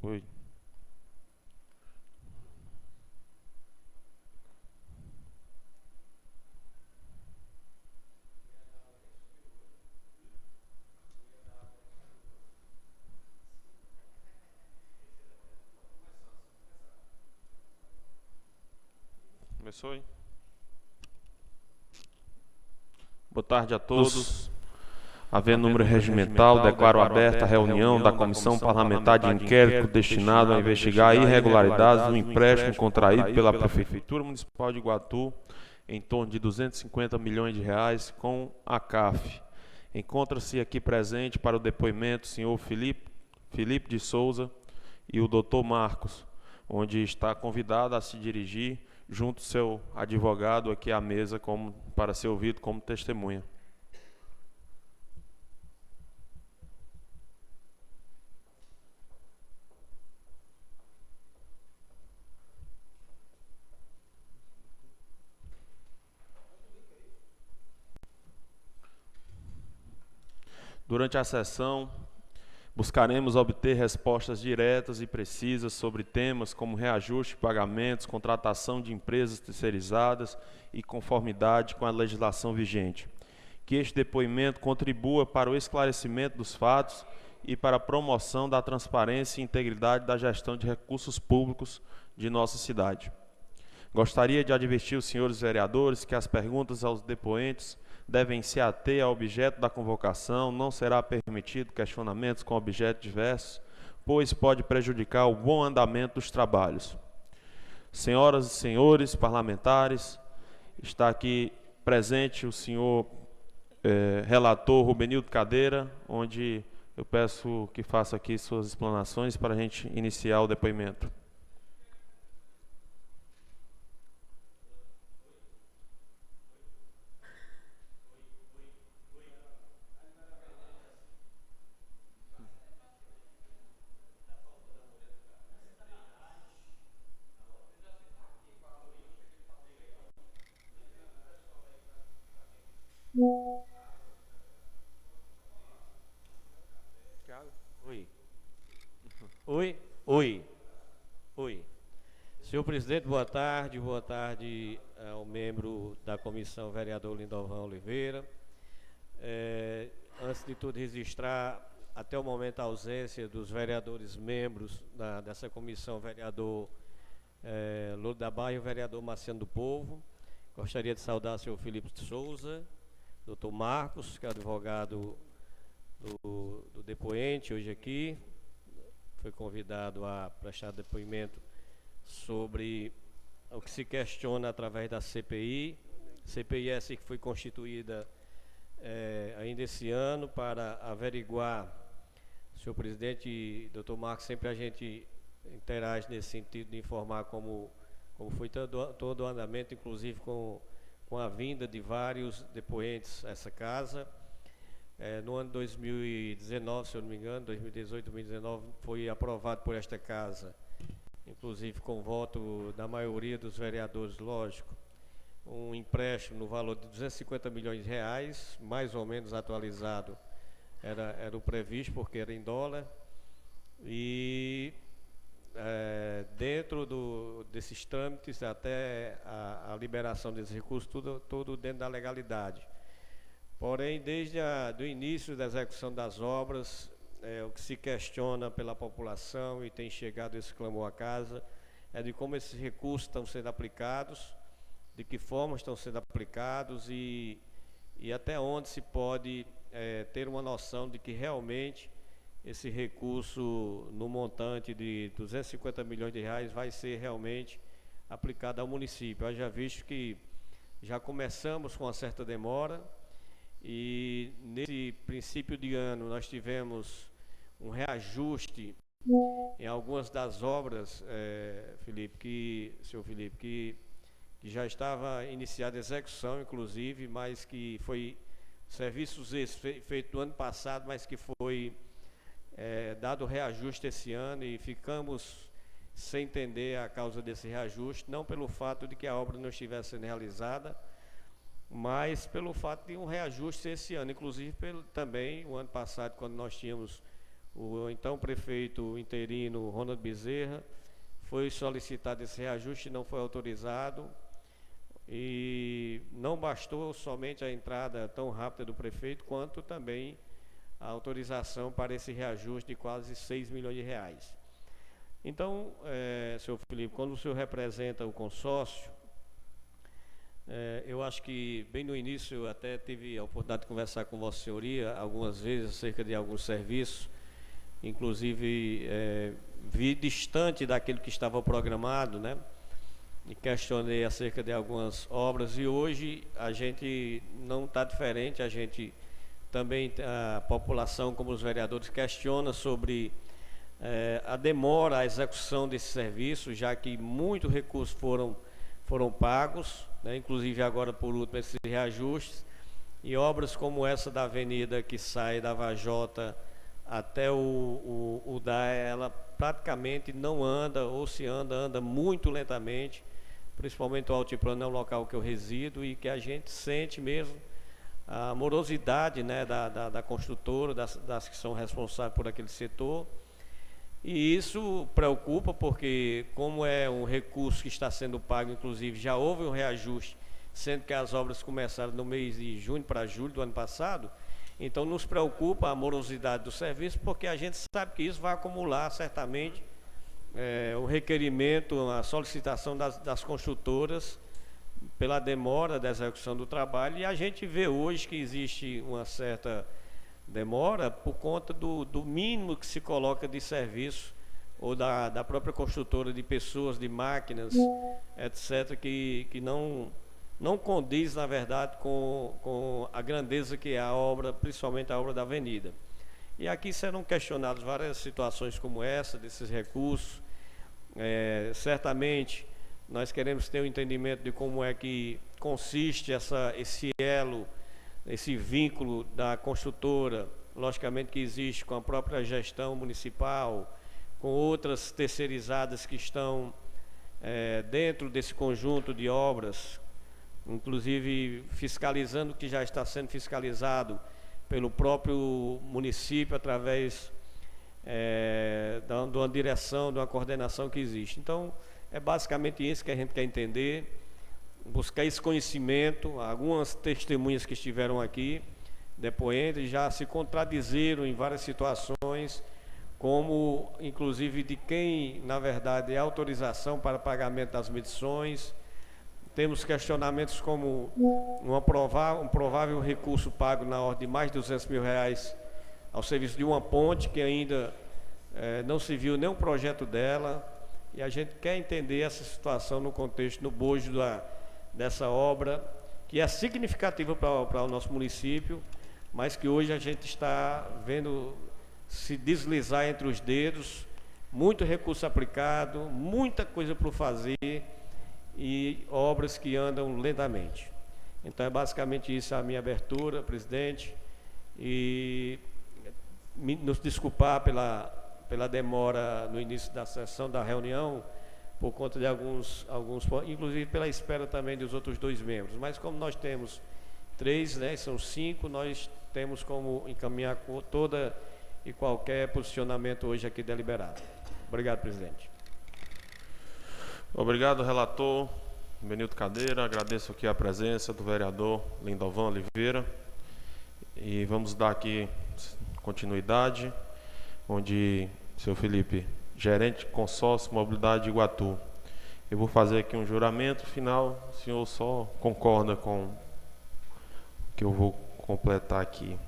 Oi. Começou, hein? Boa tarde a todos. Havendo número regimental, declaro aberta a reunião da Comissão Parlamentar de Inquérito destinado a investigar irregularidades no empréstimo contraído pela Prefeitura Municipal de Iguatu em torno de 250 milhões de reais com a CAF. Encontra-se aqui presente para o depoimento o senhor Felipe de Souza e o doutor Marcos, onde está convidado a se dirigir junto ao seu advogado aqui à mesa para ser ouvido como testemunha. Durante a sessão, buscaremos obter respostas diretas e precisas sobre temas como reajuste de pagamentos, contratação de empresas terceirizadas e conformidade com a legislação vigente. Que este depoimento contribua para o esclarecimento dos fatos e para a promoção da transparência e integridade da gestão de recursos públicos de nossa cidade. Gostaria de advertir os senhores vereadores que as perguntas aos depoentes devem se ater ao objeto da convocação, não será permitido questionamentos com objetos diversos, pois pode prejudicar o bom andamento dos trabalhos. Senhoras e senhores parlamentares, está aqui presente o senhor relator Rubenildo Cadeira, onde eu peço que faça aqui suas explanações para a gente iniciar o depoimento. Oi. Senhor presidente, boa tarde ao membro da comissão, vereador Lindovan Oliveira. Antes de tudo, registrar até o momento a ausência dos vereadores membros dessa comissão, vereador Louro da Barra e o vereador Marciano do Povo. Gostaria de saudar o senhor Felipe de Souza, doutor Marcos, que é advogado do depoente hoje aqui, foi convidado a prestar depoimento sobre o que se questiona através da CPI. CPI essa que foi constituída ainda esse ano para averiguar, senhor presidente e doutor Marcos, sempre a gente interage nesse sentido de informar como foi todo o andamento, inclusive com a vinda de vários depoentes a essa casa. No ano 2019, se eu não me engano, 2018, 2019, foi aprovado por esta casa, inclusive com voto da maioria dos vereadores, lógico, um empréstimo no valor de 250 milhões de reais, mais ou menos atualizado, era o previsto, porque era em dólar, e dentro desses trâmites, até a liberação desses recursos, tudo dentro da legalidade. Porém, desde o início da execução das obras, o que se questiona pela população e tem chegado esse clamor à casa é de como esses recursos estão sendo aplicados, de que forma estão sendo aplicados e até onde se pode ter uma noção de que realmente esse recurso no montante de 250 milhões de reais vai ser realmente aplicado ao município. Haja visto que já começamos com uma certa demora, e nesse princípio de ano nós tivemos um reajuste em algumas das obras, senhor Felipe, que já estava iniciada a execução, inclusive, mas que foi serviços feitos no ano passado, mas que foi dado reajuste esse ano, e ficamos sem entender a causa desse reajuste, não pelo fato de que a obra não estivesse sendo realizada, mas pelo fato de um reajuste esse ano, inclusive também o ano passado, quando nós tínhamos o então prefeito interino Ronald Bezerra, foi solicitado esse reajuste e não foi autorizado. E não bastou somente a entrada tão rápida do prefeito, quanto também a autorização para esse reajuste de quase 6 milhões de reais. Então, senhor Felipe, quando o senhor representa o consórcio, eu acho que bem no início eu até tive a oportunidade de conversar com Vossa Senhoria algumas vezes acerca de alguns serviços, inclusive vi distante daquilo que estava programado, né? E questionei acerca de algumas obras, e hoje a gente não está diferente, a gente também, a população como os vereadores, questiona sobre a demora, a execução desse serviço, já que muitos recursos foram pagos, né, inclusive agora por último esses reajustes, e obras como essa da avenida que sai da Vajota até o DAE, ela praticamente não anda, ou se anda muito lentamente, principalmente o Altiplano é um local que eu resido e que a gente sente mesmo a morosidade, né, da construtora, das que são responsáveis por aquele setor. E isso preocupa porque, como é um recurso que está sendo pago, inclusive já houve um reajuste, sendo que as obras começaram no mês de junho para julho do ano passado, então nos preocupa a morosidade do serviço, porque a gente sabe que isso vai acumular certamente o requerimento, a solicitação das construtoras pela demora da execução do trabalho, e a gente vê hoje que existe uma certa demora por conta do mínimo que se coloca de serviço, ou da própria construtora, de pessoas, de máquinas, etc., que não condiz, na verdade, com a grandeza que é a obra, principalmente a obra da avenida. E aqui serão questionadas várias situações como essa, desses recursos. Certamente, nós queremos ter um entendimento de como é que consiste esse elo, esse vínculo da construtora, logicamente que existe com a própria gestão municipal, com outras terceirizadas que estão dentro desse conjunto de obras, inclusive fiscalizando o que já está sendo fiscalizado pelo próprio município através de uma direção, de uma coordenação que existe. Então, é basicamente isso que a gente quer entender, buscar esse conhecimento. Algumas testemunhas que estiveram aqui, depoentes, já se contradizeram em várias situações, como inclusive de quem, na verdade, é autorização para pagamento das medições. Temos questionamentos como um provável recurso pago na ordem de mais de 200 mil reais ao serviço de uma ponte que ainda não se viu nenhum projeto dela, e a gente quer entender essa situação no contexto, no bojo dessa obra, que é significativa para o nosso município, mas que hoje a gente está vendo se deslizar entre os dedos, muito recurso aplicado, muita coisa para fazer, e obras que andam lentamente. Então é basicamente isso a minha abertura, presidente, e nos desculpar pela demora no início da sessão, da reunião, por conta de alguns, inclusive pela espera também dos outros 2 membros, mas como nós temos 3, né, são 5, nós temos como encaminhar toda e qualquer posicionamento hoje aqui deliberado. Obrigado, presidente. Obrigado, relator Benildo Cadeira. Agradeço aqui a presença do vereador Lindovan Oliveira. E vamos dar aqui continuidade, onde o senhor Felipe, gerente de consórcio Mobilidade de Iguatu. Eu vou fazer aqui um juramento final, o senhor só concorda com o que eu vou completar aqui.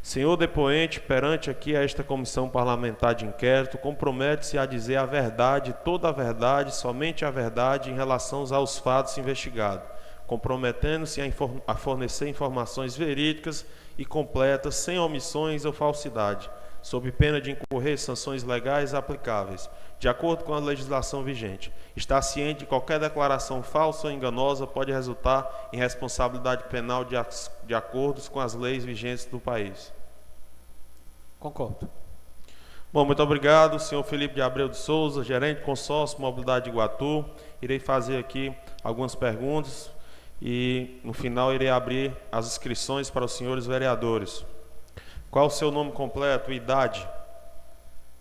Senhor depoente, perante aqui a esta comissão parlamentar de inquérito, compromete-se a dizer a verdade, toda a verdade, somente a verdade em relação aos fatos investigados, comprometendo-se a fornecer informações verídicas e completas, sem omissões ou falsidade, sob pena de incorrer sanções legais aplicáveis, de acordo com a legislação vigente. Está ciente de qualquer declaração falsa ou enganosa pode resultar em responsabilidade penal de acordo com as leis vigentes do país. Concordo. Bom, muito obrigado, senhor Felipe de Abreu de Souza, gerente de consórcio Mobilidade de Iguatu. Irei fazer aqui algumas perguntas e, no final, irei abrir as inscrições para os senhores vereadores. Qual o seu nome completo e idade?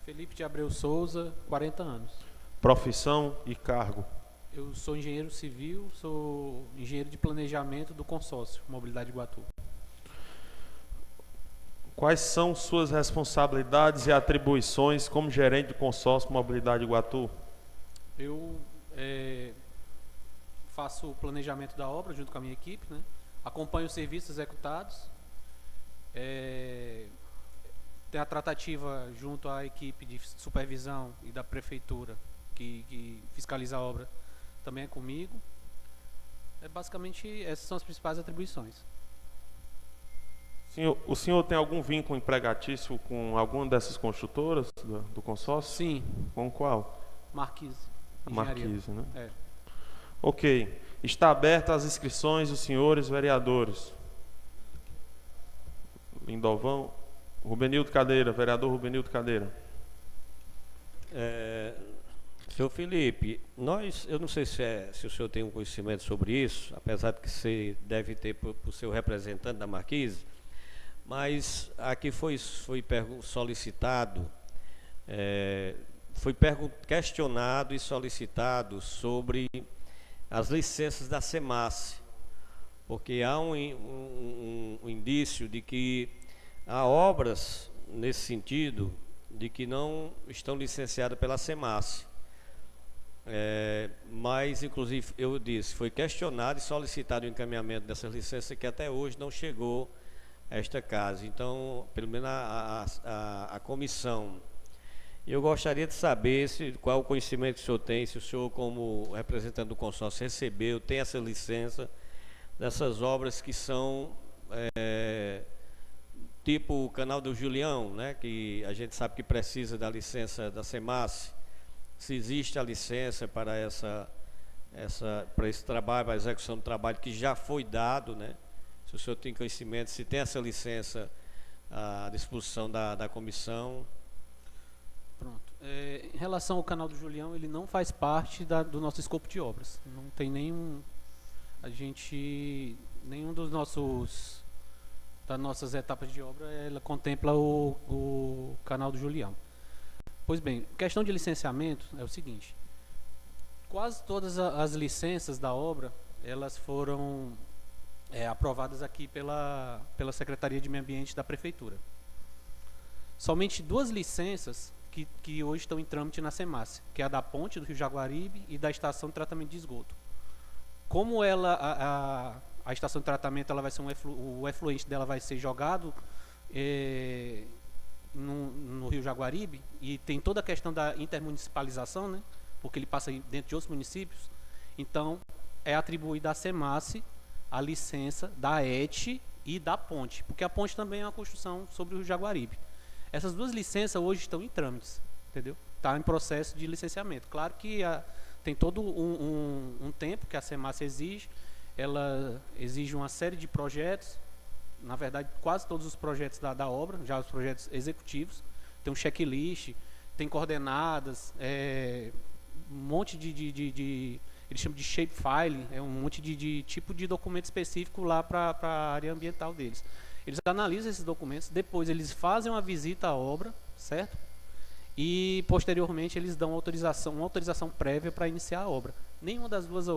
Felipe de Abreu Souza, 40 anos. Profissão e cargo. Eu sou engenheiro civil, sou engenheiro de planejamento do consórcio Mobilidade Iguatu. Quais são suas responsabilidades e atribuições como gerente do consórcio Mobilidade Iguatu? Eu faço o planejamento da obra junto com a minha equipe, né? Acompanho os serviços executados, tem a tratativa junto à equipe de supervisão e da prefeitura que fiscaliza a obra, também é comigo. Basicamente, essas são as principais atribuições. O senhor tem algum vínculo empregatício com alguma dessas construtoras do consórcio? Sim. Com qual? Marquise. Marquise, né? É. Ok. Está aberta as inscrições dos senhores vereadores. Lindovão. Rubenildo Cadeira, vereador Rubenildo Cadeira. Senhor Felipe, eu não sei se o senhor tem um conhecimento sobre isso, apesar de que você deve ter por seu representante da Marquise, mas aqui foi solicitado, questionado e solicitado sobre as licenças da SEMASSE, porque há um indício de que há obras nesse sentido de que não estão licenciadas pela SEMASSE. Mas, inclusive, eu disse, foi questionado e solicitado o encaminhamento dessas licenças que até hoje não chegou a esta casa. Então, pelo menos a comissão. Eu gostaria de saber qual o conhecimento que o senhor tem, se o senhor, como representante do consórcio, recebeu, tem essa licença dessas obras que são tipo o Canal do Julião, né, que a gente sabe que precisa da licença da SEMASSE. Se existe a licença para para esse trabalho, para a execução do trabalho que já foi dado, né? Se o senhor tem conhecimento, se tem essa licença à disposição da comissão. Pronto. Em relação ao Canal do Julião, ele não faz parte do nosso escopo de obras. Não tem nenhum das nossas etapas de obra, ela contempla o Canal do Julião. Pois bem, questão de licenciamento é o seguinte: quase todas as licenças da obra, elas foram aprovadas aqui pela Secretaria de Meio Ambiente da Prefeitura. Somente 2 licenças que hoje estão em trâmite na SEMASSE, que é a da ponte do Rio Jaguaribe e da estação de tratamento de esgoto. Como a estação de tratamento, ela vai ser o efluente dela vai ser jogado no Rio Jaguaribe, e tem toda a questão da intermunicipalização, né? Porque ele passa dentro de outros municípios. Então, é atribuída à SEMASSE a licença da ET e da ponte, porque a ponte também é uma construção sobre o Rio Jaguaribe. Essas 2 licenças hoje estão em trâmites, entendeu? Está em processo de licenciamento. Claro que tem todo um tempo que a SEMASSE exige. Ela exige uma série de projetos, na verdade quase todos os projetos da obra, já os projetos executivos, tem um checklist, tem coordenadas, um monte eles chamam de shapefile, um monte de tipo de documento específico lá para a área ambiental deles. Eles analisam esses documentos, depois eles fazem uma visita à obra, certo? E posteriormente eles dão uma autorização prévia para iniciar a obra. Nenhuma das 2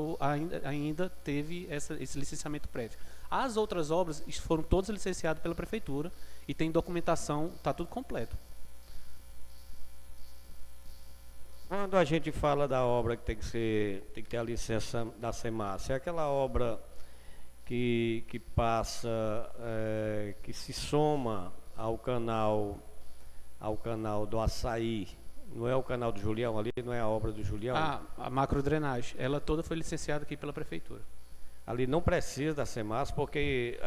ainda teve esse licenciamento prévio. As outras obras foram todas licenciadas pela prefeitura e tem documentação, está tudo completo. Quando a gente fala da obra que tem que ter a licença da SEMASSE, é aquela obra que passa, que se soma ao canal do Açaí, não é o Canal do Julião ali, não é a obra do Julião? A macrodrenagem, ela toda foi licenciada aqui pela prefeitura. Ali não precisa da SEMASSE, porque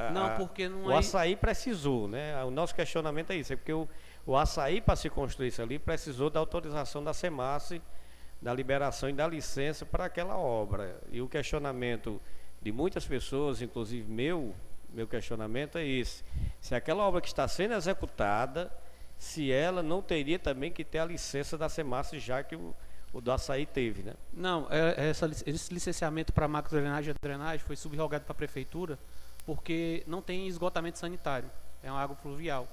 o Açaí precisou, né? O nosso questionamento é isso, porque o Açaí, para se construir isso ali, precisou da autorização da SEMASSE, da liberação e da licença para aquela obra. E o questionamento de muitas pessoas, inclusive meu questionamento é esse: se aquela obra que está sendo executada, se ela não teria também que ter a licença da SEMASSE, já que o do Açaí teve, né? Não, esse licenciamento para macrodrenagem e drenagem foi subrogado para a prefeitura porque não tem esgotamento sanitário, é uma água pluvial.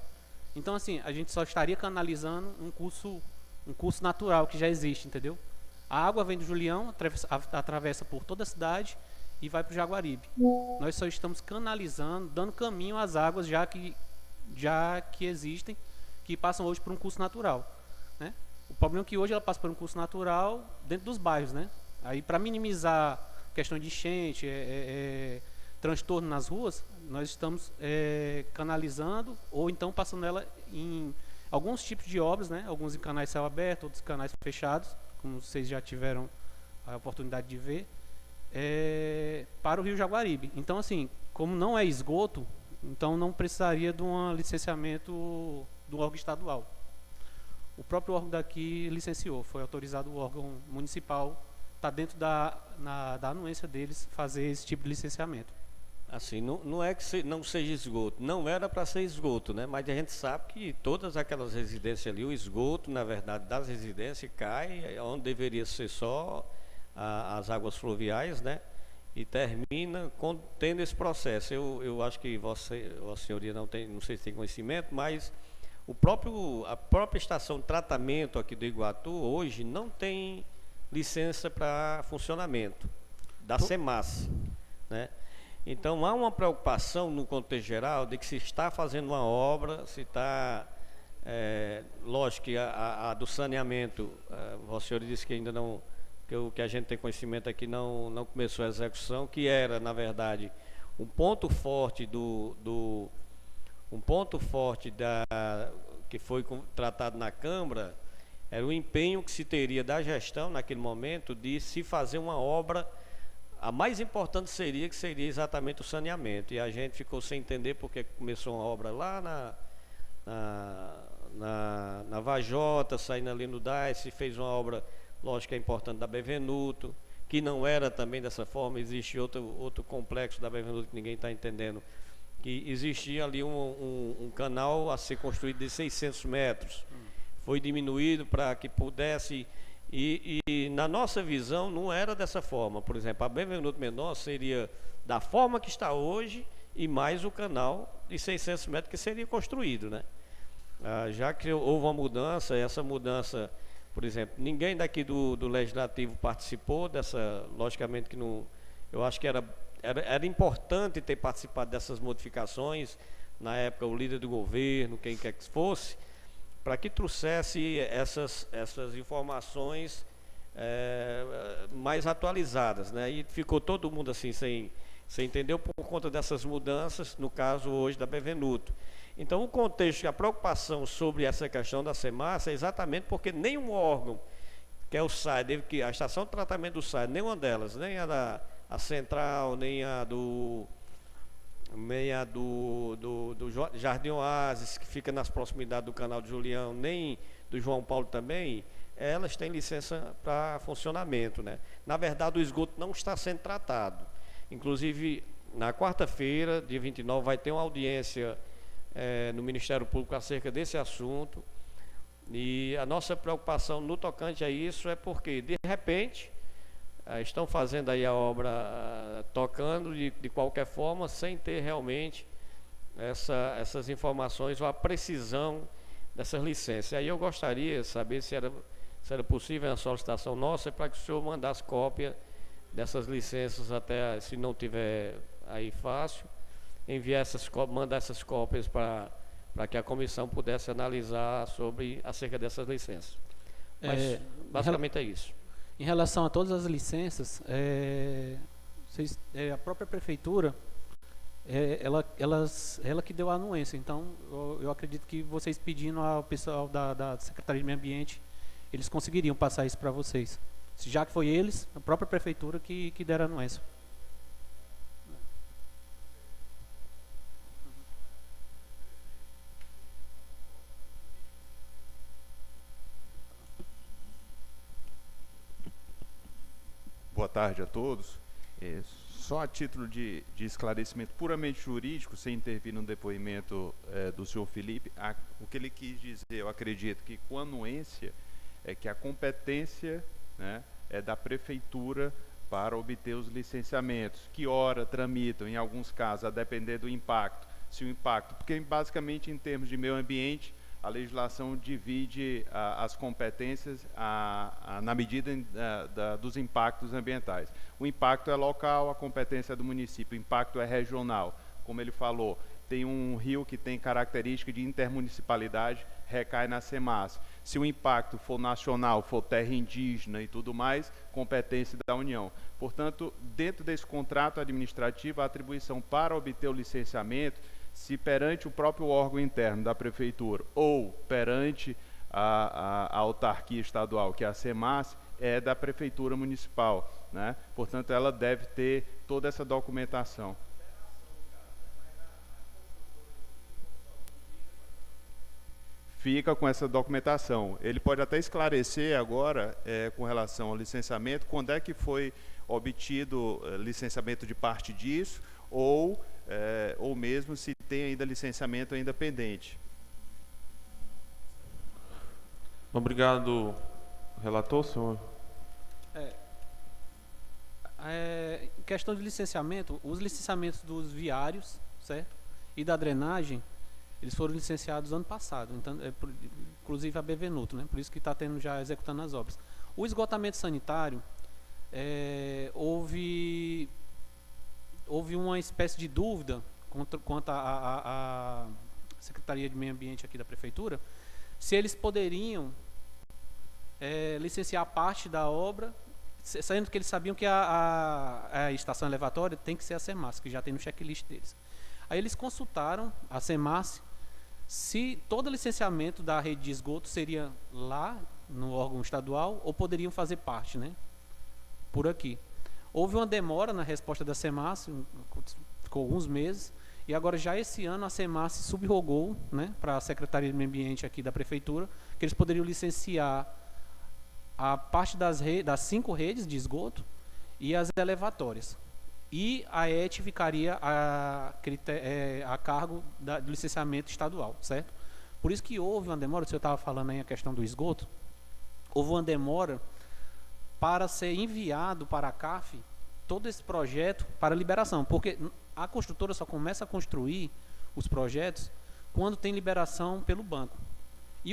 Então, assim, a gente só estaria canalizando um curso um curso natural que já existe, entendeu? A água vem do Julião, atravessa por toda a cidade e vai para o Jaguaribe. Nós só estamos canalizando, dando caminho às águas já que existem, que passam hoje por um curso natural, né? O problema é que hoje ela passa por um curso natural dentro dos bairros, né? Aí, para minimizar questão de enchente, transtorno nas ruas, nós estamos canalizando ou então passando ela em alguns tipos de obras, né? Alguns em canais céu aberto, outros canais fechados, como vocês já tiveram a oportunidade de ver, para o Rio Jaguaribe. Então, assim, como não é esgoto, então não precisaria de um licenciamento do órgão estadual. O próprio órgão daqui licenciou, foi autorizado o órgão municipal, está dentro da anuência deles fazer esse tipo de licenciamento. Assim, não é que não seja esgoto, não era para ser esgoto, né? Mas a gente sabe que todas aquelas residências ali, o esgoto, na verdade, das residências cai onde deveria ser só as águas fluviais, né? E termina tendo esse processo. Eu acho que Vossa Senhoria não sei se tem conhecimento, mas a própria estação de tratamento aqui do Iguatu hoje não tem licença para funcionamento da SEMAS, né? Então há uma preocupação no contexto geral de que se está fazendo uma obra, se está, lógico que a do saneamento, Vossa Senhoria disse que ainda não, que a gente tem conhecimento aqui não começou a execução, que era na verdade um ponto forte que foi tratado na Câmara, era o empenho que se teria da gestão naquele momento de se fazer uma obra. A mais importante seria exatamente o saneamento. E a gente ficou sem entender porque começou uma obra lá na Vajota, saindo ali no DAIS, fez uma obra, lógico que é importante, da Bevenuto, que não era também dessa forma. Existe outro complexo da Bevenuto que ninguém está entendendo, que existia ali um canal a ser construído de 600 metros. Foi diminuído para que pudesse... E na nossa visão não era dessa forma. Por exemplo, a Bevenuto Menor seria da forma que está hoje e mais o canal de 600 metros que seria construído, né? Já que houve uma mudança, essa mudança, por exemplo, ninguém daqui do Legislativo participou dessa, logicamente que não, eu acho que era importante ter participado dessas modificações, na época o líder do governo, quem quer que fosse, para que trouxesse essas informações mais atualizadas, né? E ficou todo mundo assim sem entender por conta dessas mudanças, no caso hoje da Bevenuto. Então o contexto, a preocupação sobre essa questão da SEMAS é exatamente porque nenhum órgão, que é o SAI, a estação de tratamento do SAI, nenhuma delas, nem a central, nem a do Jardim Oasis, que fica nas proximidades do canal de Julião, nem do João Paulo também, elas têm licença para funcionamento, né? Na verdade, o esgoto não está sendo tratado. Inclusive, na quarta-feira, dia 29, vai ter uma audiência no Ministério Público acerca desse assunto. E a nossa preocupação no tocante a isso é porque, de repente, estão fazendo aí a obra tocando de qualquer forma, sem ter realmente essas informações ou a precisão dessas licenças. Aí eu gostaria de saber se era possível a solicitação nossa para que o senhor mandasse cópia dessas licenças, até se não tiver aí fácil, mandar essas cópias para que a comissão pudesse analisar acerca dessas licenças. Mas basicamente é isso. Em relação a todas as licenças, a própria prefeitura, ela que deu a anuência. Então, eu acredito que vocês pedindo ao pessoal da Secretaria de Meio Ambiente, eles conseguiriam passar isso para vocês. Já que foi eles, a própria prefeitura que deram a anuência. Boa tarde a todos. Só a título de esclarecimento puramente jurídico, sem intervir no depoimento do senhor Felipe, o que ele quis dizer, eu acredito que com anuência é que a competência, né, é da prefeitura para obter os licenciamentos, que ora tramitam, em alguns casos, a depender do impacto, se o impacto, porque basicamente em termos de meio ambiente, a legislação divide as competências na medida dos impactos ambientais. O impacto é local, a competência é do município, o impacto é regional. Como ele falou, tem um rio que tem característica de intermunicipalidade, recai na SEMAS. Se o impacto for nacional, for terra indígena e tudo mais, competência da União. Portanto, dentro desse contrato administrativo, a atribuição para obter o licenciamento, se perante o próprio órgão interno da prefeitura ou perante a autarquia estadual, que é a SEMAS, é da prefeitura municipal, né? Portanto, ela deve ter toda essa documentação. Fica com essa documentação. Ele pode até esclarecer agora, com relação ao licenciamento, quando é que foi obtido licenciamento de parte disso, ou mesmo se tem ainda licenciamento ainda pendente. Obrigado, relator, senhor. Em questão de licenciamento, os licenciamentos dos viários, certo? E da drenagem, eles foram licenciados ano passado, então, inclusive a Bevenuto, né? Por isso que está tendo já executando as obras. O esgotamento sanitário, houve uma espécie de dúvida quanto à Secretaria de Meio Ambiente aqui da Prefeitura, se eles poderiam licenciar parte da obra, sendo que eles sabiam que a estação elevatória tem que ser a SEMAS, que já tem no checklist deles. Aí eles consultaram a SEMAS se todo licenciamento da rede de esgoto seria lá no órgão estadual ou poderiam fazer parte, né? Por aqui. Houve uma demora na resposta da SEMAS, ficou alguns meses, e agora já esse ano a SEMAS subrogou, né, para a Secretaria de Meio Ambiente aqui da Prefeitura, que eles poderiam licenciar a parte das 5 redes de esgoto e as elevatórias. E a ET ficaria a cargo do licenciamento estadual, certo? Por isso que houve uma demora, o senhor estava falando aí a questão do esgoto, houve uma demora para ser enviado para a CAF todo esse projeto para liberação, porque a construtora só começa a construir os projetos quando tem liberação pelo banco. E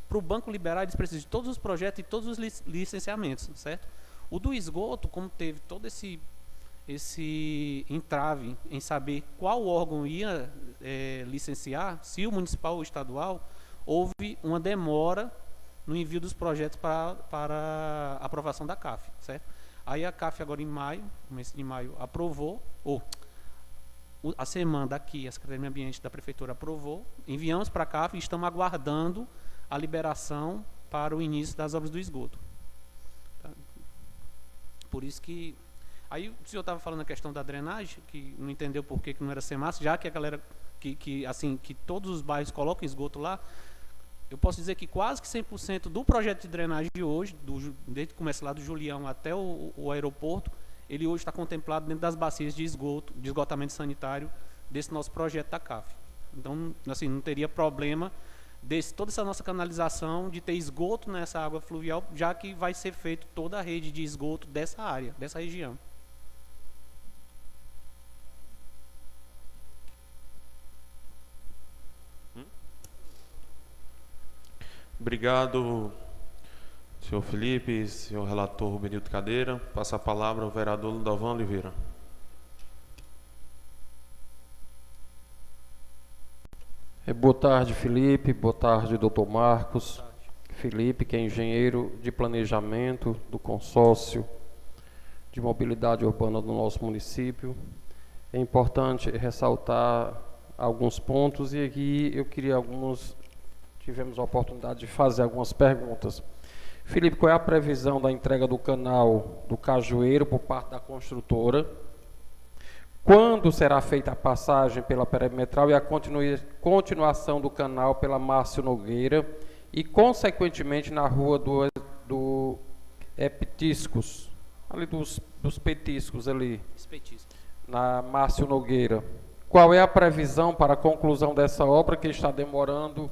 para o banco liberar, eles precisam de todos os projetos e todos os licenciamentos, certo? O do esgoto, como teve todo esse entrave em saber qual órgão ia licenciar, se o municipal ou estadual, houve uma demora no envio dos projetos para aprovação da CAF, certo? Aí a CAF agora em maio, no mês de maio, aprovou, a SEMAN daqui, a Secretaria de Meio Ambiente da Prefeitura aprovou, enviamos para a CAF e estamos aguardando a liberação para o início das obras do esgoto. Tá? Por isso que... Aí o senhor estava falando a questão da drenagem, que não entendeu por que não era SEMAS, já que a galera, que todos os bairros colocam esgoto lá. Eu posso dizer que quase que 100% do projeto de drenagem de hoje, desde que começa lá do Julião até o aeroporto, ele hoje está contemplado dentro das bacias de esgoto, de esgotamento sanitário desse nosso projeto da CAF. Então, assim, não teria problema toda essa nossa canalização de ter esgoto nessa água fluvial, já que vai ser feito toda a rede de esgoto dessa área, dessa região. Obrigado, senhor Felipe, senhor relator Benildo Cadeira. Passa a palavra ao vereador Ludovan Oliveira. Boa tarde, Felipe. Boa tarde, doutor Marcos. Felipe, que é engenheiro de planejamento do consórcio de mobilidade urbana do nosso município. É importante ressaltar alguns pontos e aqui eu queria tivemos a oportunidade de fazer algumas perguntas. Felipe, qual é a previsão da entrega do canal do Cajueiro por parte da construtora? Quando será feita a passagem pela perimetral e a continuação do canal pela Márcio Nogueira e, consequentemente, na rua do Petiscos, ali dos Petiscos ali, na Márcio Nogueira? Qual é a previsão para a conclusão dessa obra que está demorando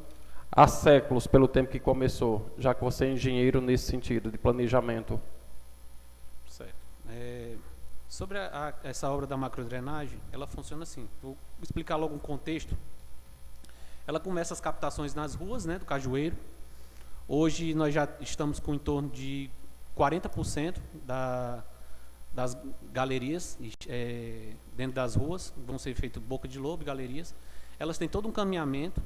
há séculos pelo tempo que começou, já que você é engenheiro nesse sentido, de planejamento? Certo. Sobre essa obra da macrodrenagem, ela funciona assim. Vou explicar logo um contexto. ela começa as captações nas ruas, né, do Cajueiro. Hoje nós já estamos com em torno de 40% das galerias dentro das ruas, vão ser feitas boca de lobo, galerias. Elas têm todo um caminhamento,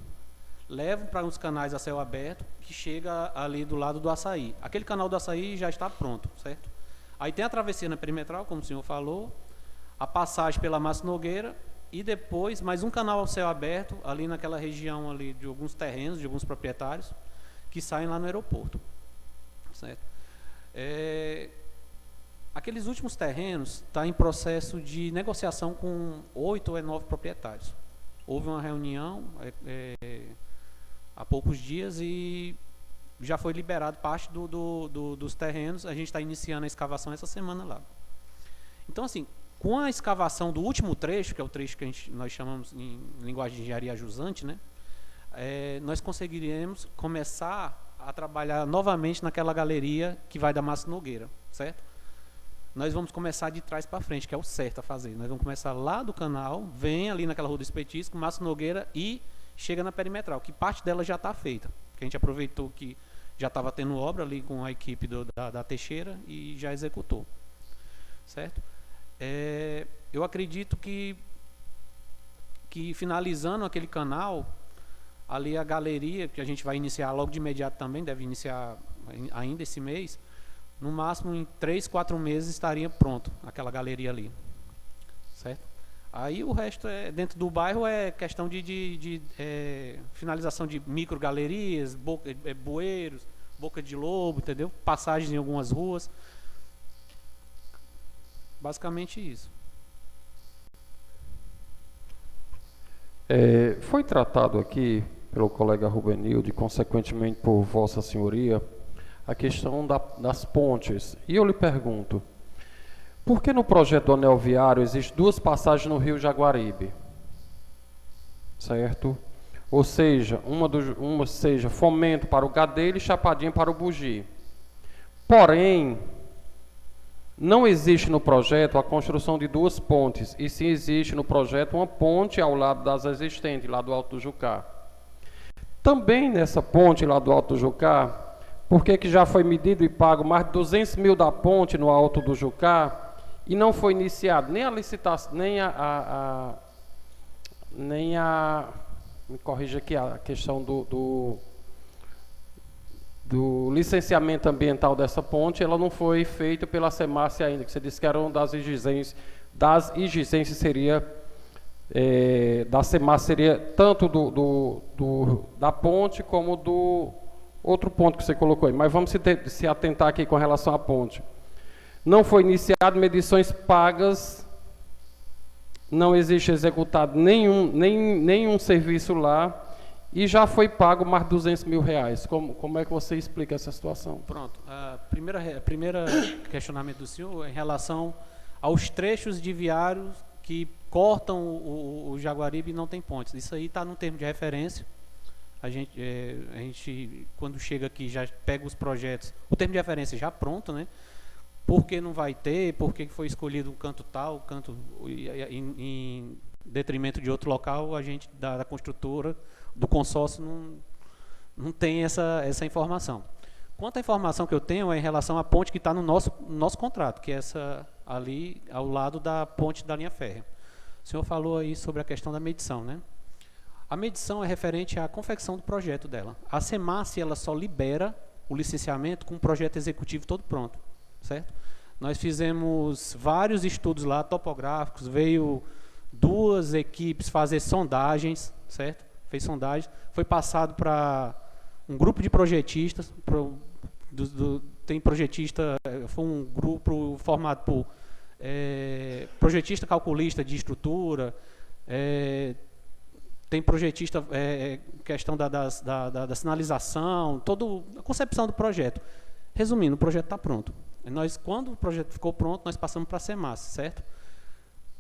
levam para uns canais a céu aberto, que chega ali do lado do Açaí. Aquele canal do Açaí já está pronto, certo? Aí tem a travessia na perimetral, como o senhor falou, a passagem pela Márcio Nogueira e depois mais um canal ao céu aberto, ali naquela região ali de alguns terrenos, de alguns proprietários, que saem lá no aeroporto, certo? Aqueles últimos terrenos estão em processo de negociação com 8 ou 9 proprietários. Houve uma reunião há poucos dias e já foi liberado parte dos terrenos. A gente está iniciando a escavação essa semana lá. Então, assim, com a escavação do último trecho, que é o trecho que nós chamamos em linguagem de engenharia jusante, né, nós conseguiremos começar a trabalhar novamente naquela galeria que vai da Márcio Nogueira, certo? Nós vamos começar de trás para frente, que é o certo a fazer. Nós vamos começar lá do canal, vem ali naquela rua do Espetisco, Márcio Nogueira e chega na perimetral, que parte dela já está feita. Que a gente aproveitou que já estava tendo obra ali com a equipe da Teixeira e já executou, certo? Eu acredito que finalizando aquele canal, ali a galeria, que a gente vai iniciar logo de imediato também, deve iniciar ainda esse mês, no máximo em 3, 4 meses estaria pronto aquela galeria ali, certo? Aí o resto dentro do bairro é questão de finalização de micro galerias, bueiros, boca de lobo, entendeu? Passagens em algumas ruas, basicamente isso. Foi tratado aqui pelo colega Rubenildo e consequentemente por Vossa Senhoria a questão das pontes. E eu lhe pergunto, por que no projeto do anel viário existem 2 passagens no Rio Jaguaribe? Certo? Ou seja, uma seja Fomento para o Gadelho e Chapadinha para o Bugi. Porém, não existe no projeto a construção de 2 pontes, e sim existe no projeto uma ponte ao lado das existentes, lá do Alto do Jucá. Também nessa ponte lá do Alto do Jucá, por que já foi medido e pago mais de 200 mil da ponte no Alto do Jucá e não foi iniciado nem a licitação, nem me corrija aqui a questão do licenciamento ambiental dessa ponte, ela não foi feita pela SEMASSE ainda, que você disse que era uma das exigências seria da SEMASSE, seria tanto da ponte como do outro ponto que você colocou aí, mas vamos se atentar aqui com relação à ponte. Não foi iniciado medições pagas, não existe executado nenhum serviço lá e já foi pago mais de 200 mil reais. Como é que você explica essa situação? Pronto. Primeira questionamento do senhor é em relação aos trechos de viários que cortam o Jaguaribe e não tem pontes. Isso aí está no termo de referência. A gente, quando chega aqui, já pega os projetos, o termo de referência já pronto, né? Por que não vai ter, por que foi escolhido um canto tal, canto em detrimento de outro local, a gente da construtora, do consórcio, não tem essa informação. Quanto à informação que eu tenho é em relação à ponte que está no nosso contrato, que é essa ali ao lado da ponte da linha férrea. O senhor falou aí sobre a questão da medição, né? A medição é referente à confecção do projeto dela. A SEMASSE, ela só libera o licenciamento com o projeto executivo todo pronto, certo? Nós fizemos vários estudos lá, topográficos, veio 2 equipes fazer sondagens, certo? Fez sondagem, foi passado para um grupo de projetistas, tem projetista, foi um grupo formado por projetista calculista de estrutura, tem projetista, questão da sinalização, toda a concepção do projeto. Resumindo, o projeto está pronto. Quando o projeto ficou pronto, nós passamos para a SEMASSE, certo?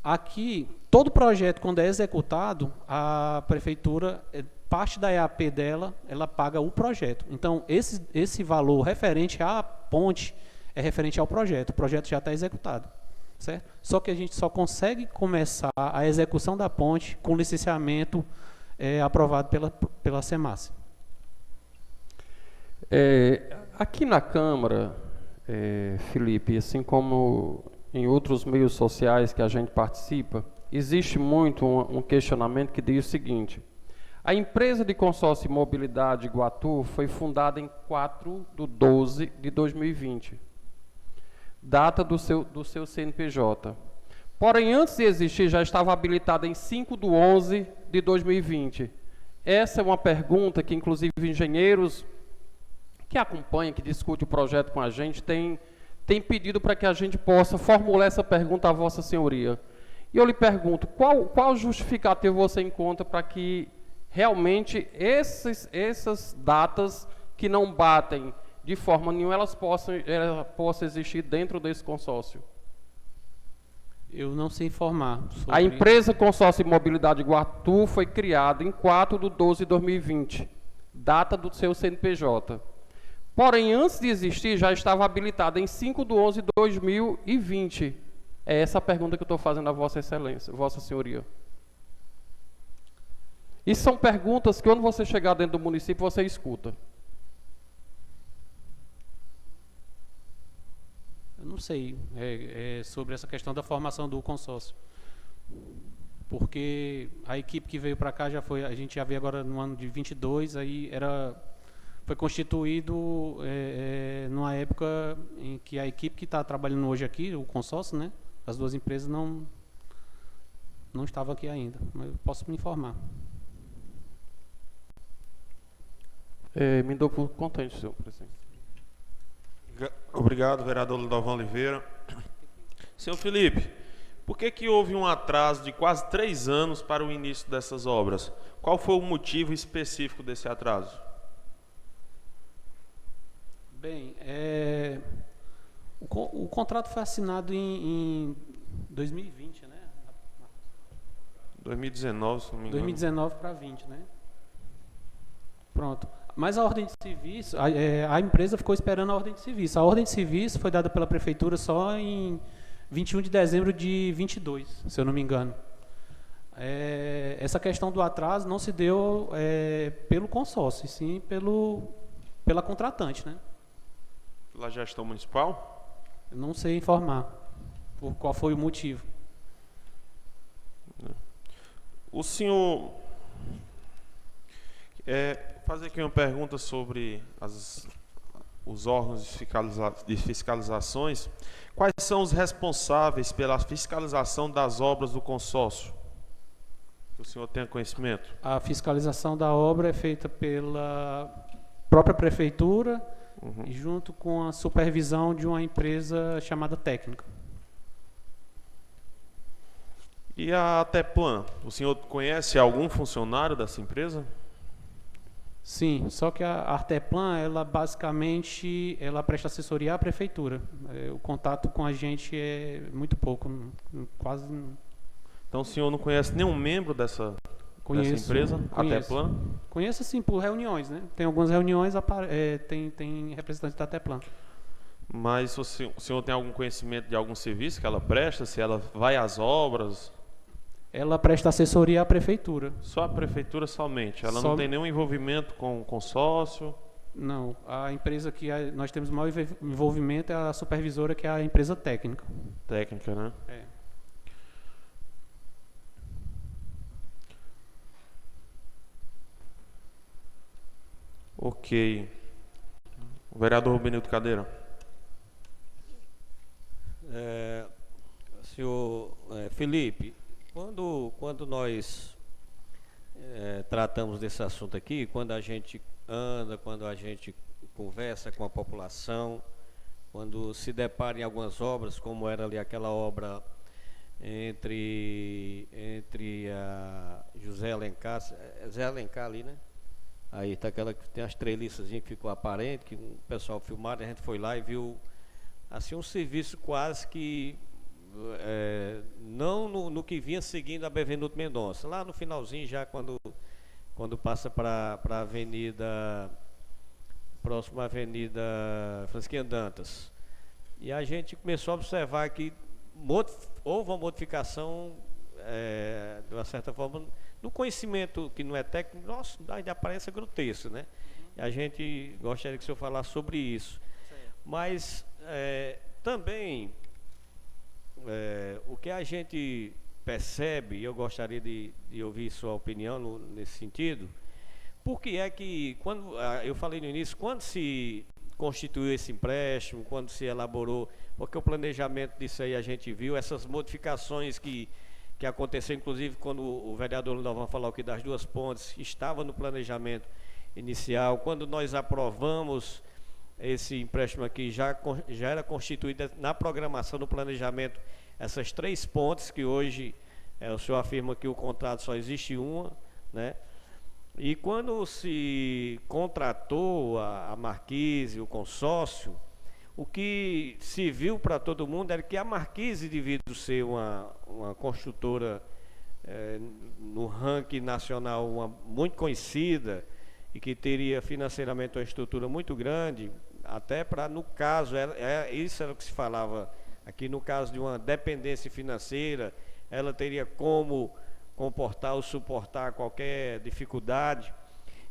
Aqui, todo projeto, quando é executado, a prefeitura, parte da EAP dela, ela paga o projeto. Então, esse valor referente à ponte é referente ao projeto. O projeto já está executado, certo? Só que a gente só consegue começar a execução da ponte com licenciamento aprovado pela SEMAS. Aqui na Câmara, Felipe, assim como em outros meios sociais que a gente participa, existe muito um questionamento que diz o seguinte: a empresa de consórcio de mobilidade Iguatu foi fundada em 4/12/2020, data do seu CNPJ. Porém, antes de existir, já estava habilitada em 5/11/2020. Essa é uma pergunta que, inclusive, engenheiros que acompanham, que discutem o projeto com a gente, tem pedido para que a gente possa formular essa pergunta à Vossa Senhoria. E eu lhe pergunto, qual justificativo você encontra para que realmente essas datas que não batem de forma nenhuma, elas possam existir dentro desse consórcio? Eu não sei informar sobre... A empresa Consórcio de Mobilidade Iguatu foi criada em 4/12/2020, data do seu CNPJ. Porém, antes de existir, já estava habilitada em 5/11/2020. É essa a pergunta que eu estou fazendo a Vossa Excelência, Vossa Senhoria. E são perguntas que, quando você chegar dentro do município, você escuta. Eu não sei sobre essa questão da formação do consórcio. Porque a equipe que veio para cá a gente já veio agora no ano de 22, aí foi constituído numa época em que a equipe que está trabalhando hoje aqui, o consórcio, né, as duas empresas não estavam aqui ainda, mas eu posso me informar. Me dou por contente, senhor presidente. Obrigado, vereador Ludovan Oliveira. Senhor Felipe, por que houve um atraso de quase 3 anos para o início dessas obras? Qual foi o motivo específico desse atraso? Bem, o contrato foi assinado em 2020, né? 2019, se não me engano. 2019 para 20, né? Pronto. Mas a ordem de serviço, a empresa ficou esperando a ordem de serviço. A ordem de serviço foi dada pela prefeitura só em 21 de dezembro de 22, se eu não me engano. Essa questão do atraso não se deu pelo consórcio, sim pela contratante, né? Pela gestão municipal? Eu não sei informar por qual foi o motivo. O senhor... fazer aqui uma pergunta sobre os órgãos de fiscalizações. Quais são os responsáveis pela fiscalização das obras do consórcio? Que o senhor tenha conhecimento. A fiscalização da obra é feita pela própria prefeitura, e junto com a supervisão de uma empresa chamada técnica. E a Ateplan? O senhor conhece algum funcionário dessa empresa? Sim, só que a Arteplan, ela basicamente, ela presta assessoria à prefeitura. O contato com a gente é muito pouco, quase... Então o senhor não conhece nenhum membro dessa empresa, Ateplan? Conheço sim, por reuniões, né? Tem algumas reuniões, tem representantes da Ateplan. Mas o senhor tem algum conhecimento de algum serviço que ela presta? Se ela vai às obras? Ela presta assessoria à prefeitura. Só a prefeitura somente? Ela não tem nenhum envolvimento com o consórcio? Não, a empresa que nós temos maior envolvimento é a supervisora, que é a empresa técnica. Técnica, né? Ok. O vereador Benildo Cadeira. Senhor Felipe, quando nós tratamos desse assunto aqui, quando a gente anda, quando a gente conversa com a população, quando se depara em algumas obras, como era ali aquela obra entre a José Alencar, Zé Alencar ali, né? Aí tá aquela que tem as treliçazinhas que ficou aparente, que o pessoal filmaram, a gente foi lá e viu assim um serviço quase que não no que vinha seguindo a Bevenuto Mendonça, lá no finalzinho já quando passa para a avenida, próxima à avenida Francisquinha Dantas. E a gente começou a observar que houve uma modificação de uma certa forma, no conhecimento que não é técnico, nossa, ainda aparece grotesco, né? A gente gostaria que o senhor falasse sobre isso. Mas também o que a gente percebe, e eu gostaria de ouvir sua opinião nesse sentido, porque é que, quando eu falei no início, quando se constituiu esse empréstimo, quando se elaborou, porque o planejamento disso aí a gente viu, essas modificações que aconteceu, inclusive quando o vereador Lindovan falou aqui das 2 pontes, estava no planejamento inicial. Quando nós aprovamos esse empréstimo aqui, já era constituída na programação, no planejamento, essas 3 pontes, que hoje o senhor afirma que o contrato só existe uma, né? E quando se contratou a Marquise, o consórcio, o que se viu para todo mundo era que a Marquise, devido ser uma construtora no ranking nacional muito conhecida e que teria financeiramente uma estrutura muito grande, até para, no caso, isso era o que se falava aqui, no caso de uma dependência financeira, ela teria como comportar ou suportar qualquer dificuldade.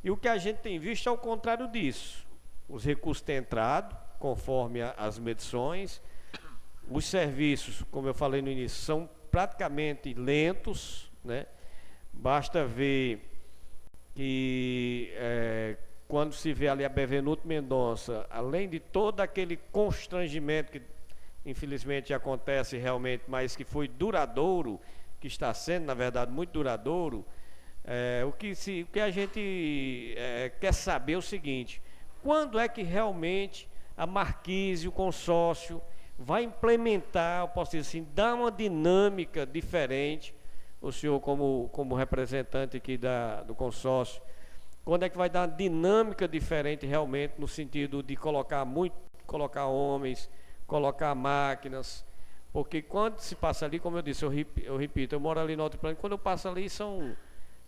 E o que a gente tem visto é o contrário disso. Os recursos têm entrado conforme as medições. Os serviços, como eu falei no início, são praticamente lentos, né? Basta ver que quando se vê ali a Bevenuto Mendonça, além de todo aquele constrangimento que infelizmente acontece realmente, mas que foi duradouro, que está sendo, na verdade, muito duradouro, o que a gente quer saber é o seguinte: quando é que realmente a Marquise, o consórcio, vai implementar, eu posso dizer assim, dar uma dinâmica diferente, o senhor como representante aqui do consórcio, quando é que vai dar uma dinâmica diferente realmente, no sentido de colocar homens, colocar máquinas, porque quando se passa ali, como eu disse, eu repito, eu moro ali no Alto Plano, quando eu passo ali são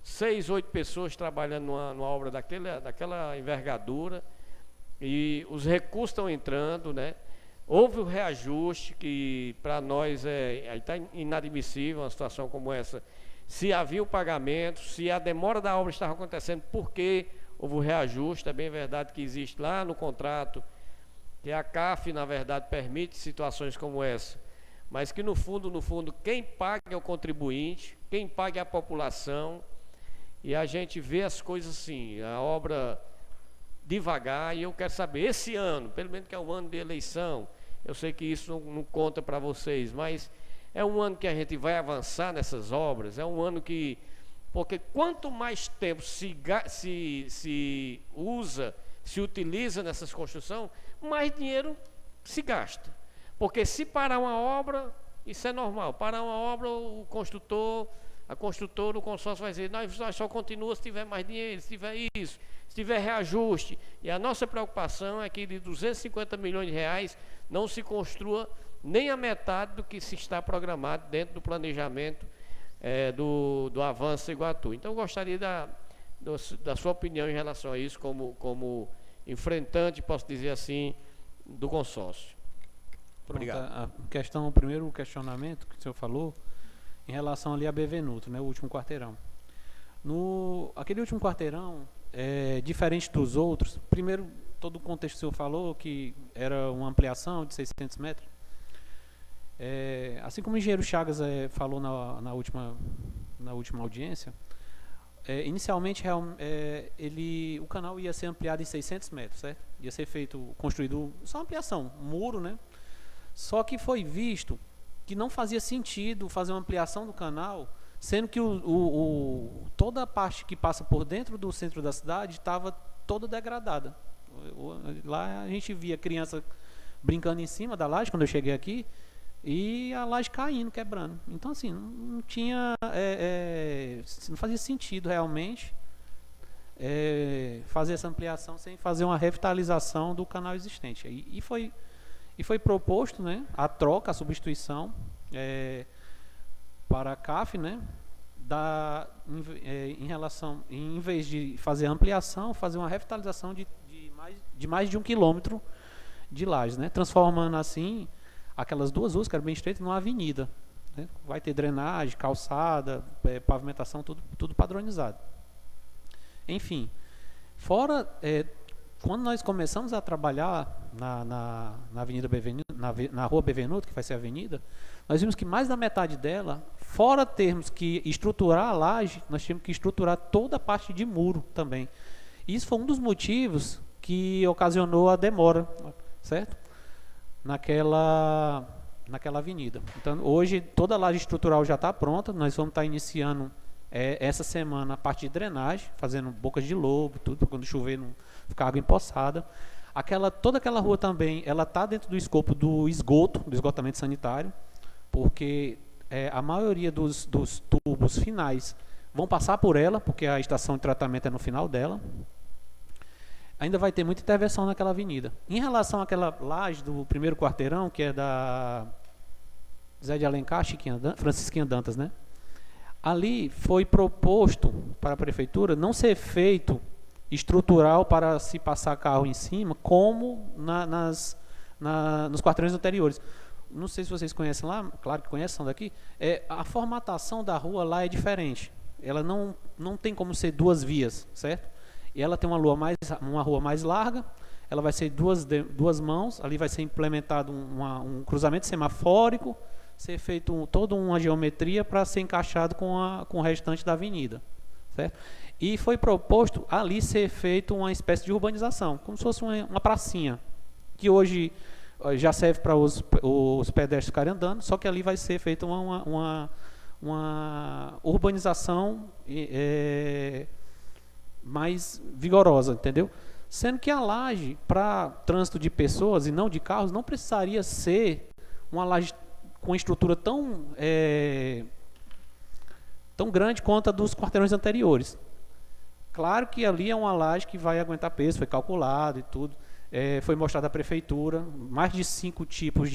6, 8 pessoas trabalhando numa obra daquela envergadura, e os recursos estão entrando, né? Houve o reajuste, que para nós está inadmissível uma situação como essa. Se havia o pagamento, se a demora da obra estava acontecendo, porque houve o reajuste, é bem verdade que existe lá no contrato, que a CAF, na verdade, permite situações como essa, mas que no fundo, quem paga é o contribuinte, quem paga é a população, e a gente vê as coisas assim, a obra devagar. E eu quero saber, esse ano, pelo menos que é um ano de eleição, eu sei que isso não conta para vocês, mas é um ano que a gente vai avançar nessas obras, é um ano que, porque quanto mais tempo se utiliza nessas construções, mais dinheiro se gasta. Porque se parar uma obra, isso é normal, parar uma obra, o construtor, a construtora, o consórcio vai dizer, nós só continua se tiver mais dinheiro, se tiver isso, se tiver reajuste. E a nossa preocupação é que de 250 milhões de reais não se construa nem a metade do que se está programado dentro do planejamento do Avança Iguatu. Então eu gostaria da sua opinião em relação a isso, como enfrentante, posso dizer assim, do consórcio. Obrigado. O primeiro questionamento que o senhor falou, em relação ali a Bevenuto, né, o último quarteirão. Aquele último quarteirão, diferente dos outros, primeiro, todo o contexto que o senhor falou, que era uma ampliação de 600 metros, assim como o engenheiro Chagas falou na última audiência, inicialmente o canal ia ser ampliado em 600 metros, certo? Ia ser construído só ampliação, um muro, né? Só que foi visto que não fazia sentido fazer uma ampliação do canal, sendo que toda a parte que passa por dentro do centro da cidade estava toda degradada. Lá a gente via criança brincando em cima da laje, quando eu cheguei aqui, e a laje caindo, quebrando. Então, assim, não tinha... não fazia sentido realmente fazer essa ampliação sem fazer uma revitalização do canal existente. E foi proposto, né, a troca, a substituição para a CAF, né, em vez de fazer ampliação, fazer uma revitalização de mais de 1 quilômetro de lajes, né, transformando assim aquelas 2 ruas que eram bem estreitas numa avenida. né? Vai ter drenagem, calçada, pavimentação, tudo padronizado. Enfim, fora, quando nós começamos a trabalhar na Avenida Bevenuto, na Rua Bevenuto, que vai ser a avenida, nós vimos que mais da metade dela, fora termos que estruturar a laje, nós tínhamos que estruturar toda a parte de muro também. E isso foi um dos motivos que ocasionou a demora, certo? Naquela avenida. Então, hoje, toda a laje estrutural já está pronta, nós vamos estar iniciando essa semana a parte de drenagem, fazendo bocas de lobo, tudo, para quando chover não ficar água empoçada. Toda aquela rua também, ela está dentro do escopo do esgotamento sanitário, porque a maioria dos tubos finais vão passar por ela, porque a estação de tratamento é no final dela. Ainda vai ter muita intervenção naquela avenida. Em relação àquela laje do primeiro quarteirão, que é da Zé de Alencar, Francisquinha Dantas, né? Ali foi proposto para a prefeitura não ser feito estrutural para se passar carro em cima, como nos quarteirões anteriores. Não sei se vocês conhecem lá, claro que conhecem, são daqui. A formatação da rua lá é diferente. Ela não tem como ser duas vias, certo? E ela tem uma rua mais larga, ela vai ser duas mãos, ali vai ser implementado um cruzamento semafórico, ser feito toda uma geometria para ser encaixado com o restante da avenida, certo? E foi proposto ali ser feito uma espécie de urbanização, como se fosse uma pracinha, que hoje já serve para os pedestres ficarem andando, só que ali vai ser feita uma urbanização mais vigorosa, entendeu? Sendo que a laje, para trânsito de pessoas e não de carros, não precisaria ser uma laje com estrutura tão grande quanto a dos quarteirões anteriores. Claro que ali é uma laje que vai aguentar peso, foi calculado e tudo. Foi mostrado à prefeitura, mais de 5 tipos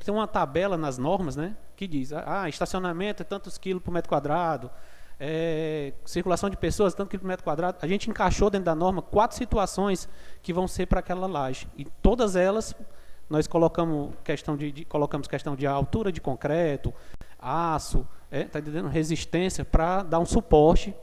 tem uma tabela nas normas, né, que diz, estacionamento é tantos quilos por metro quadrado, circulação de pessoas, tanto quilo por metro quadrado. A gente encaixou dentro da norma 4 situações que vão ser para aquela laje. E todas elas, nós colocamos questão de altura de concreto, aço, tá entendendo? Resistência, para dar um suporte.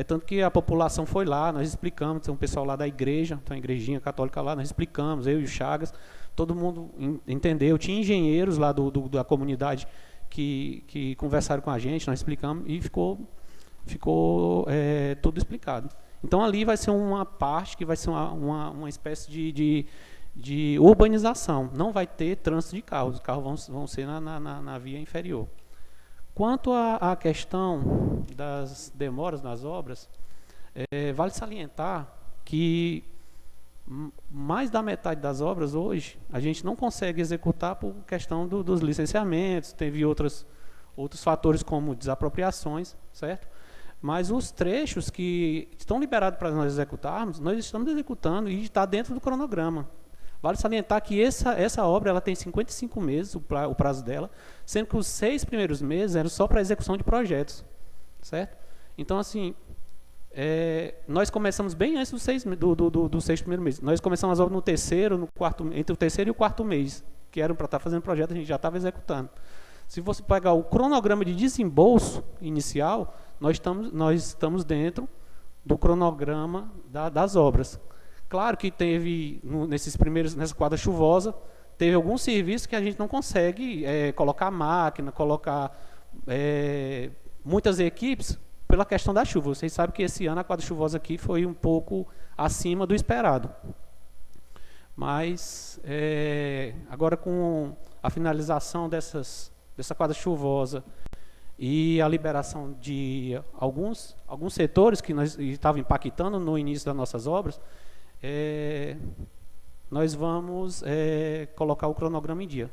Tanto que a população foi lá, nós explicamos, tem um pessoal lá da igreja, tem uma igrejinha católica lá, nós explicamos, eu e o Chagas, todo mundo entendeu. Tinha engenheiros lá da comunidade que conversaram com a gente, nós explicamos e ficou tudo explicado. Então ali vai ser uma parte que vai ser uma espécie de urbanização, não vai ter trânsito de carros, os carros vão ser na via inferior. Quanto à questão das demoras nas obras, vale salientar que mais da metade das obras hoje a gente não consegue executar por questão dos licenciamentos, teve outros fatores como desapropriações, certo? Mas os trechos que estão liberados para nós executarmos, nós estamos executando e está dentro do cronograma. Vale salientar que essa obra ela tem 55 meses, o prazo dela, sendo que os 6 primeiros meses eram só para execução de projetos, certo? Então, assim, nós começamos bem antes dos 6 primeiros meses. Nós começamos as obras no terceiro, no quarto, entre o terceiro e o quarto mês, que eram para estar fazendo projeto, a gente já estava executando. Se você pegar o cronograma de desembolso inicial, nós estamos dentro do cronograma das obras. Claro que teve, nessa quadra chuvosa, teve alguns serviços que a gente não consegue colocar máquina, colocar muitas equipes pela questão da chuva. Vocês sabem que esse ano a quadra chuvosa aqui foi um pouco acima do esperado. Mas, agora com a finalização dessa quadra chuvosa e a liberação de alguns setores que nós estavam impactando no início das nossas obras, nós vamos colocar o cronograma em dia.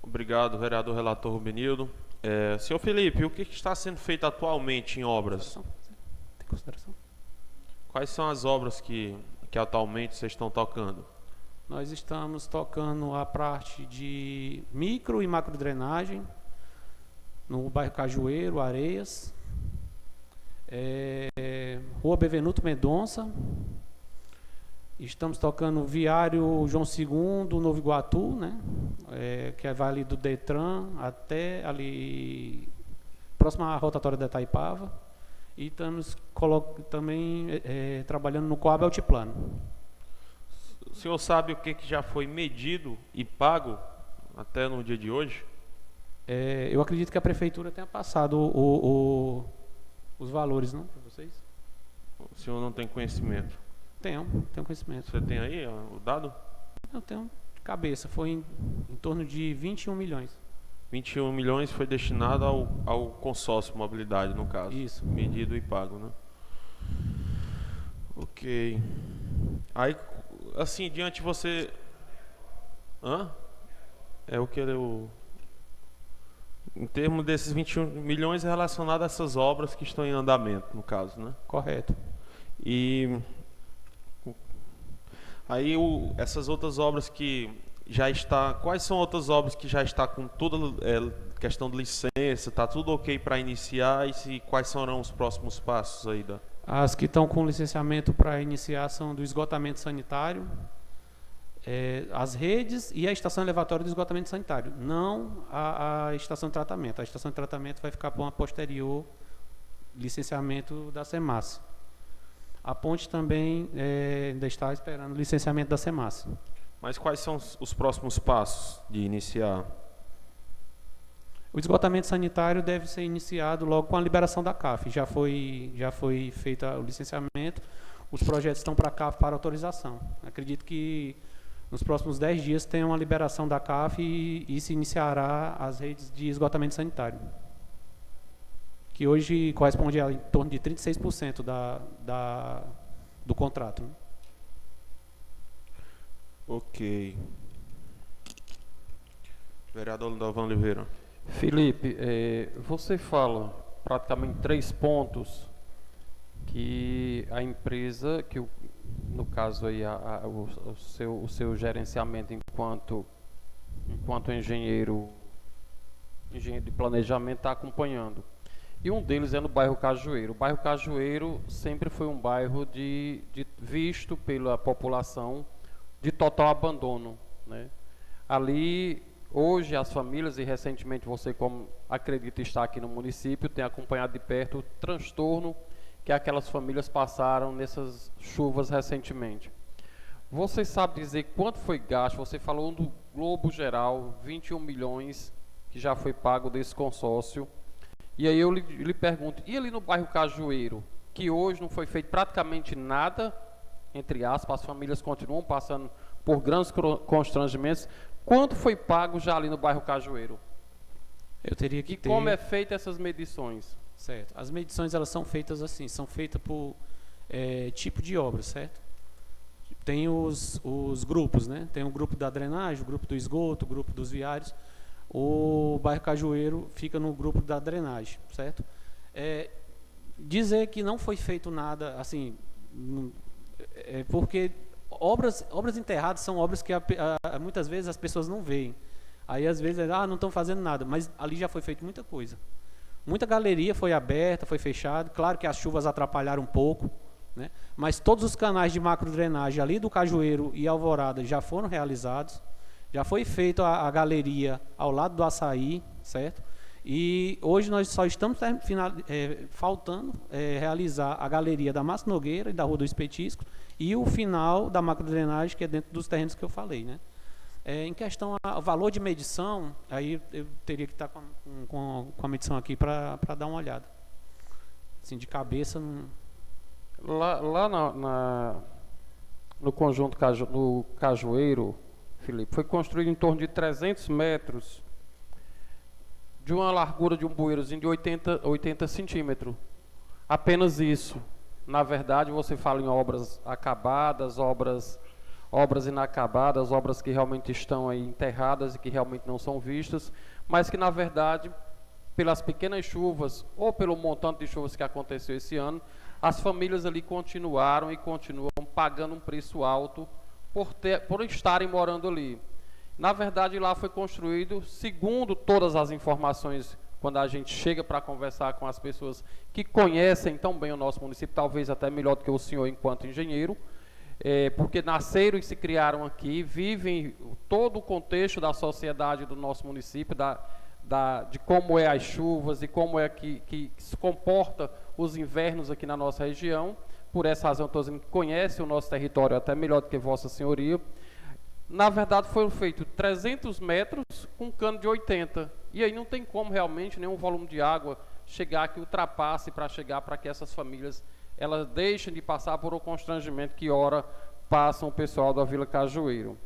Obrigado, vereador relator Rubenildo. Senhor Felipe, o que está sendo feito atualmente em obras? Tem consideração? Quais são as obras que atualmente vocês estão tocando? Nós estamos tocando a parte de micro e macro drenagem no bairro Cajueiro, Areias. Rua Bevenuto Mendonça. Estamos tocando o Viário João II, Novo Iguatu, né? Que vai ali do Detran até ali, próximo à rotatória da Itaipava. E estamos também trabalhando no Coab Altiplano. O senhor sabe o que já foi medido e pago até no dia de hoje? Eu acredito que a prefeitura tenha passado os valores, não, para vocês? O senhor não tem conhecimento? Tenho conhecimento. Você tem aí o dado? Eu tenho de cabeça, foi em torno de 21 milhões. 21 milhões foi destinado ao consórcio mobilidade, no caso. Isso. Medido e pago, né? Ok. Aí, assim, diante você... É o que eu... Em termos desses 21 milhões é relacionado a essas obras que estão em andamento, no caso, né? Correto. E... Aí, essas outras obras que já está... Quais são outras obras que já está com toda questão de licença, está tudo ok para iniciar e quais serão os próximos passos aí da... As que estão com licenciamento para iniciar são do esgotamento sanitário, as redes e a estação elevatória do esgotamento sanitário, não a estação de tratamento. A estação de tratamento vai ficar para uma posterior licenciamento da SEMAS. A ponte também ainda está esperando licenciamento da SEMAS. Mas quais são os próximos passos de iniciar? O esgotamento sanitário deve ser iniciado logo com a liberação da CAF. Já foi feito o licenciamento, os projetos estão para a CAF para autorização. Acredito que nos próximos 10 dias tem uma liberação da CAF e se iniciará as redes de esgotamento sanitário, que hoje corresponde a em torno de 36% do contrato. Né? Ok. Vereador Lindovan Oliveira. Felipe, você fala praticamente 3 pontos que a empresa, que no caso aí o seu gerenciamento enquanto engenheiro de planejamento está acompanhando. E um deles é no bairro Cajueiro. O bairro Cajueiro sempre foi um bairro visto pela população de total abandono, né? Ali, hoje, as famílias, e recentemente você, como acredita estar aqui no município, tem acompanhado de perto o transtorno que aquelas famílias passaram nessas chuvas recentemente. Você sabe dizer quanto foi gasto? Você falou do Globo Geral, 21 milhões que já foi pago desse consórcio. E aí eu lhe pergunto, e ali no bairro Cajueiro, que hoje não foi feito praticamente nada, entre aspas, as famílias continuam passando por grandes constrangimentos, quanto foi pago já ali no bairro Cajueiro? Eu teria que ter... Como é feita essas medições? Certo. As medições, elas são feitas assim, são feitas por tipo de obra, certo? Tem os grupos, né? Tem o grupo da drenagem, o grupo do esgoto, o grupo dos viários. O bairro Cajueiro fica no grupo da drenagem, certo? Dizer que não foi feito nada, assim, porque obras enterradas são obras que muitas vezes as pessoas não veem. Aí às vezes, não estão fazendo nada, mas ali já foi feito muita coisa. Muita galeria foi aberta, foi fechada. Claro que as chuvas atrapalharam um pouco, né? Mas todos os canais de macrodrenagem ali do Cajueiro e Alvorada já foram realizados. Já foi feita a galeria ao lado do Açaí, certo? E hoje nós só estamos faltando realizar a galeria da Márcio Nogueira e da Rua do Espetisco e o final da macrodrenagem, que é dentro dos terrenos que eu falei, né? Em questão ao valor de medição, aí eu teria que estar com a medição aqui para dar uma olhada. Assim, de cabeça... Não... Lá no conjunto no Cajueiro, Felipe, foi construído em torno de 300 metros de uma largura de um bueirozinho de 80 centímetros. Apenas isso. Na verdade, você fala em obras acabadas, obras inacabadas, obras que realmente estão aí enterradas e que realmente não são vistas, mas que, na verdade, pelas pequenas chuvas ou pelo montante de chuvas que aconteceu esse ano, as famílias ali continuaram e continuam pagando um preço alto por estarem morando ali. Na verdade, lá foi construído, segundo todas as informações quando a gente chega para conversar com as pessoas que conhecem tão bem o nosso município, talvez até melhor do que o senhor enquanto engenheiro, porque nasceram e se criaram aqui, vivem todo o contexto da sociedade do nosso município, de como é as chuvas e como é que se comporta os invernos aqui na nossa região. Por essa razão, estou dizendo que conhece o nosso território até melhor do que Vossa Senhoria. Na verdade, foram feitos 300 metros com cano de 80. E aí não tem como realmente nenhum volume de água chegar que ultrapasse para chegar para que essas famílias elas deixem de passar por um constrangimento que ora passam o pessoal da Vila Cajueiro.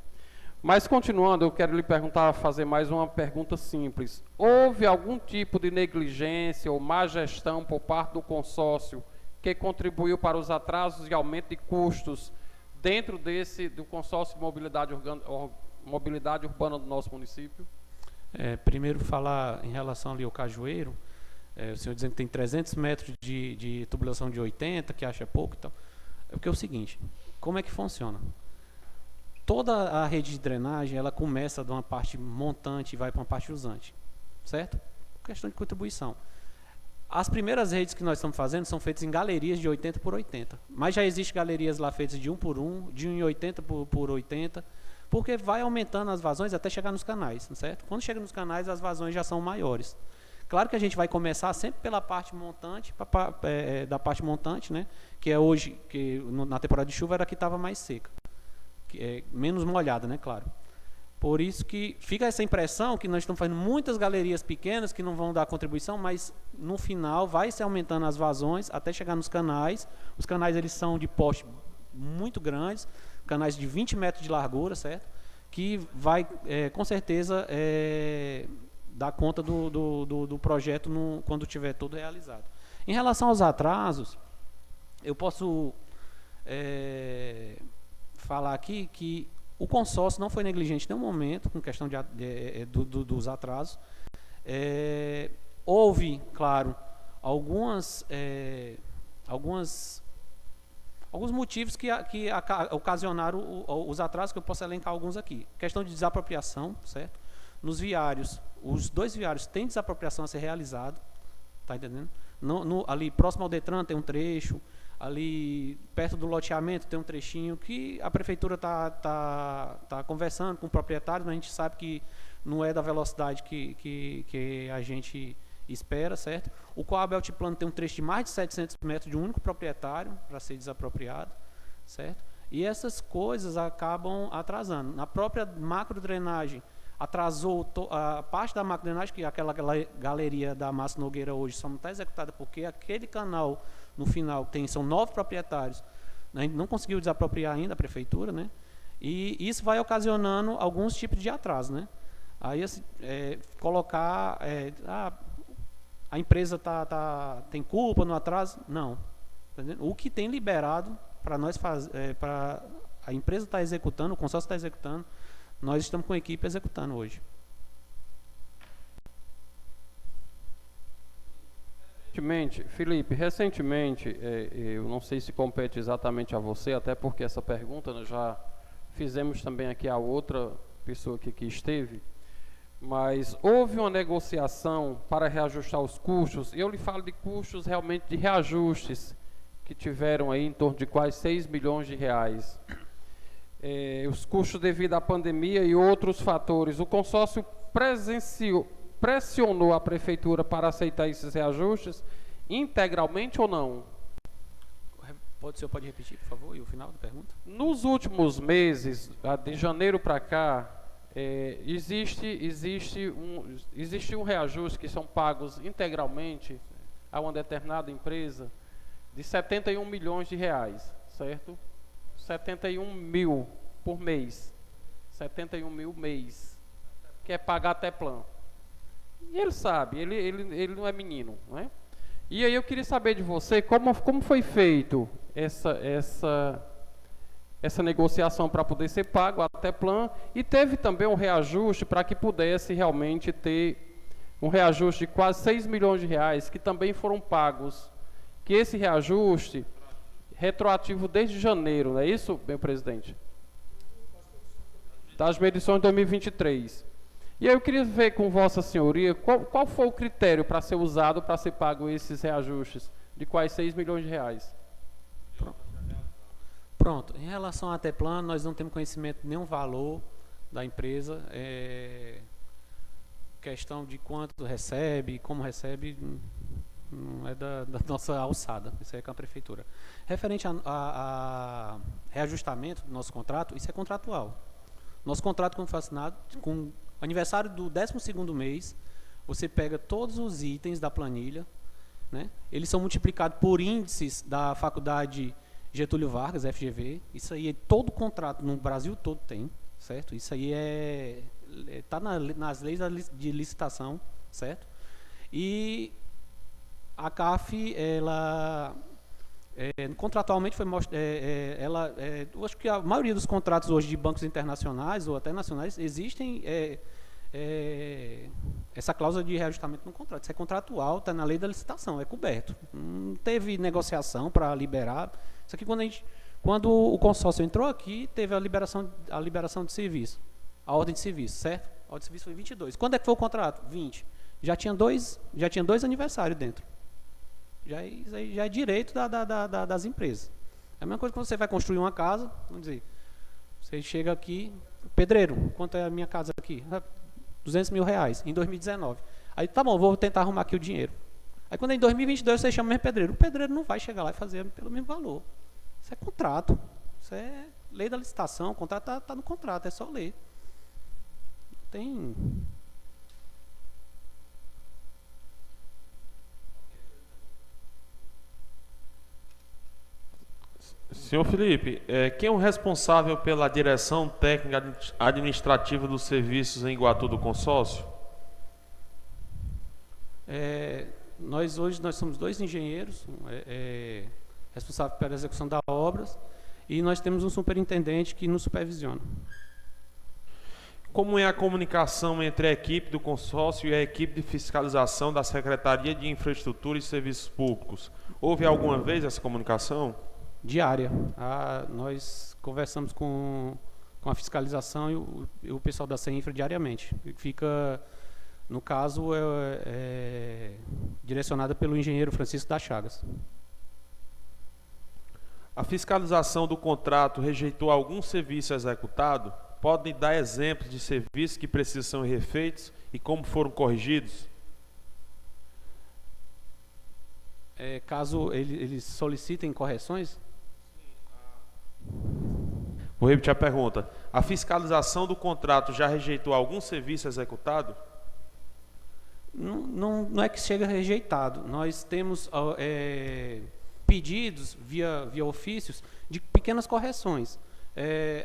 Mas continuando, eu quero lhe perguntar, fazer mais uma pergunta simples. Houve algum tipo de negligência ou má gestão por parte do consórcio que contribuiu para os atrasos e aumento de custos dentro do consórcio de mobilidade urbana do nosso município? Primeiro falar em relação ali ao Cajueiro, o senhor dizendo que tem 300 metros de tubulação de 80, que acha pouco e tal. Porque é o seguinte, como é que funciona? Toda a rede de drenagem, ela começa de uma parte montante e vai para uma parte usante, certo? Questão de contribuição. As primeiras redes que nós estamos fazendo são feitas em galerias de 80 por 80. Mas já existem galerias lá feitas de 1 por 1, de 1,80 por 80, porque vai aumentando as vazões até chegar nos canais, certo? Quando chega nos canais, as vazões já são maiores. Claro que a gente vai começar sempre pela parte montante, da parte montante, né? Que é hoje, que na temporada de chuva era a que estava mais seca. Menos molhada, né? Claro. Por isso que fica essa impressão que nós estamos fazendo muitas galerias pequenas que não vão dar contribuição, mas no final vai se aumentando as vazões até chegar nos canais. Os canais eles são de porte muito grandes, canais de 20 metros de largura, certo? Que vai, com certeza, dar conta do projeto quando tiver tudo realizado. Em relação aos atrasos, eu posso falar aqui que o consórcio não foi negligente em nenhum momento com questão dos atrasos. Houve, claro, alguns motivos que ocasionaram os atrasos, que eu posso elencar alguns aqui. Questão de desapropriação, certo? Nos viários, os 2 viários têm desapropriação a ser realizado, tá entendendo? Ali próximo ao Detran tem um trecho, ali perto do loteamento tem um trechinho que a prefeitura tá conversando com o proprietário, mas a gente sabe que não é da velocidade que a gente espera, certo? O Coab Altiplano tem um trecho de mais de 700 metros de um único proprietário para ser desapropriado, certo? E essas coisas acabam atrasando. Na própria macrodrenagem, atrasou a parte da macrodrenagem, que aquela galeria da Márcio Nogueira hoje só não está executada porque aquele canal, no final, são 9 proprietários. A gente não conseguiu desapropriar ainda a prefeitura, né? E isso vai ocasionando alguns tipos de atraso, né? Aí, assim, colocar... a empresa tem culpa no atraso? Não. Tá entendendo? O que tem liberado para nós fazer... a empresa está executando, o consórcio está executando, nós estamos com a equipe executando hoje. Felipe, recentemente, eu não sei se compete exatamente a você, até porque essa pergunta nós já fizemos também aqui a outra pessoa que aqui esteve, mas houve uma negociação para reajustar os custos, e eu lhe falo de custos realmente de reajustes, que tiveram aí em torno de quase 6 milhões de reais. Os custos devido à pandemia e outros fatores. O consórcio pressionou a prefeitura para aceitar esses reajustes integralmente ou não? O senhor pode repetir, por favor, e o final da pergunta? Nos últimos meses, de janeiro para cá, existe um reajuste que são pagos integralmente a uma determinada empresa de 71 milhões de reais, certo? 71 mil por mês, 71 mil mês, que é pagar até plano. E ele sabe, ele não é menino, não é? E aí eu queria saber de você como foi feito essa negociação para poder ser pago até plano, e teve também um reajuste para que pudesse realmente ter um reajuste de quase 6 milhões de reais, que também foram pagos, que esse reajuste retroativo desde janeiro, não é isso, meu presidente? Das medições de 2023. E aí eu queria ver com Vossa Senhoria qual foi o critério para ser usado para ser pago esses reajustes de quais 6 milhões de reais. Pronto. Em relação à Ateplano, nós não temos conhecimento de nenhum valor da empresa. Questão de quanto recebe, como recebe, não é da nossa alçada. Isso aí é com a prefeitura. Referente a reajustamento do nosso contrato, isso é contratual. Nosso contrato, quando foi assinado, com aniversário do 12º mês, você pega todos os itens da planilha, né? Eles são multiplicados por índices da Faculdade Getúlio Vargas, FGV. Isso aí, todo contrato no Brasil todo tem, certo? Isso aí está nas leis de licitação, certo? E a CAF, ela contratualmente foi eu acho que a maioria dos contratos hoje de bancos internacionais ou até nacionais existem essa cláusula de reajustamento no contrato. Isso é contratual, está na lei da licitação, é coberto. Não teve negociação para liberar. Isso aqui, quando o consórcio entrou aqui, teve a liberação de serviço, a ordem de serviço, certo? A ordem de serviço foi 22. Quando é que foi o contrato? 20. Já tinha dois aniversários dentro. Isso aí já é direito das empresas. É a mesma coisa que você vai construir uma casa, vamos dizer, você chega aqui, pedreiro, quanto é a minha casa aqui? 200 mil reais, em 2019. Aí, tá bom, vou tentar arrumar aqui o dinheiro. Aí, quando é em 2022, você chama o mesmo pedreiro. O pedreiro não vai chegar lá e fazer pelo mesmo valor. Isso é contrato. Isso é lei da licitação. O contrato está no contrato, é só ler. Não tem... Senhor Felipe, quem é o responsável pela direção técnica administrativa dos serviços em Iguatu do consórcio? Nós somos 2 engenheiros responsáveis pela execução das obras e nós temos um superintendente que nos supervisiona. Como é a comunicação entre a equipe do consórcio e a equipe de fiscalização da Secretaria de Infraestrutura e Serviços Públicos? Houve alguma vez essa comunicação? Diária. Nós conversamos com a fiscalização e o pessoal da CEINFRA diariamente. Fica, no caso, direcionada pelo engenheiro Francisco das Chagas. A fiscalização do contrato rejeitou algum serviço executado? Podem dar exemplos de serviços que precisam ser refeitos e como foram corrigidos? Caso eles solicitem correções? Vou repetir a pergunta. A fiscalização do contrato já rejeitou algum serviço executado? Não é que chega rejeitado. Nós temos pedidos via ofícios de pequenas correções.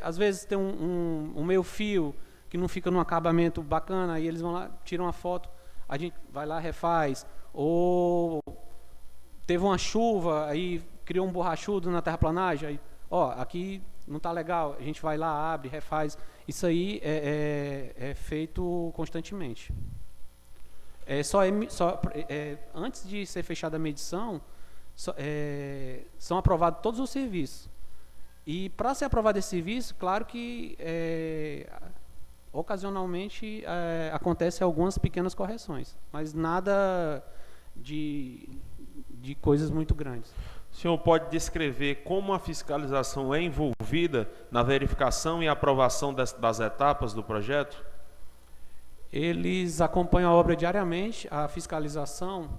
Às vezes tem um meio fio que não fica num acabamento bacana, aí eles vão lá, tiram uma foto, a gente vai lá, refaz. Ou teve uma chuva, aí criou um borrachudo na terraplanagem, aí, aqui não está legal, a gente vai lá, abre, refaz. Isso aí é feito constantemente. Antes de ser fechada a medição, são aprovados todos os serviços. E para ser aprovado esse serviço, claro que ocasionalmente acontecem algumas pequenas correções, mas nada de coisas muito grandes. O senhor pode descrever como a fiscalização é envolvida na verificação e aprovação das etapas do projeto? Eles acompanham a obra diariamente, a fiscalização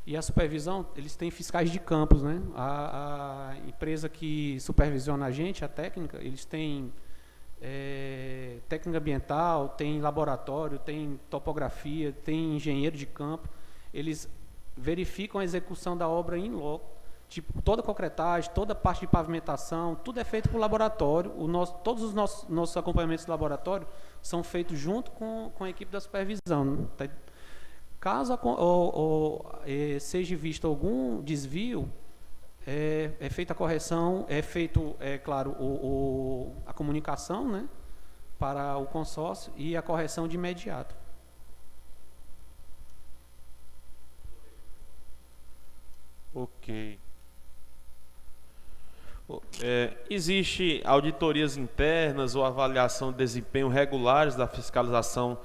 e a supervisão, eles têm fiscais de campos, né? A empresa que supervisiona a gente, a técnica, eles têm técnica ambiental, tem laboratório, tem topografia, tem engenheiro de campo. Eles verificam a execução da obra in loco, tipo, toda a concretagem, toda a parte de pavimentação, tudo é feito por laboratório. Todos os nossos acompanhamentos do laboratório são feitos junto com a equipe da supervisão, né? Caso seja visto algum desvio, é feita a correção, é feito, claro, a comunicação, né, para o consórcio e a correção de imediato. Ok. Existe auditorias internas ou avaliação de desempenho regulares da fiscalização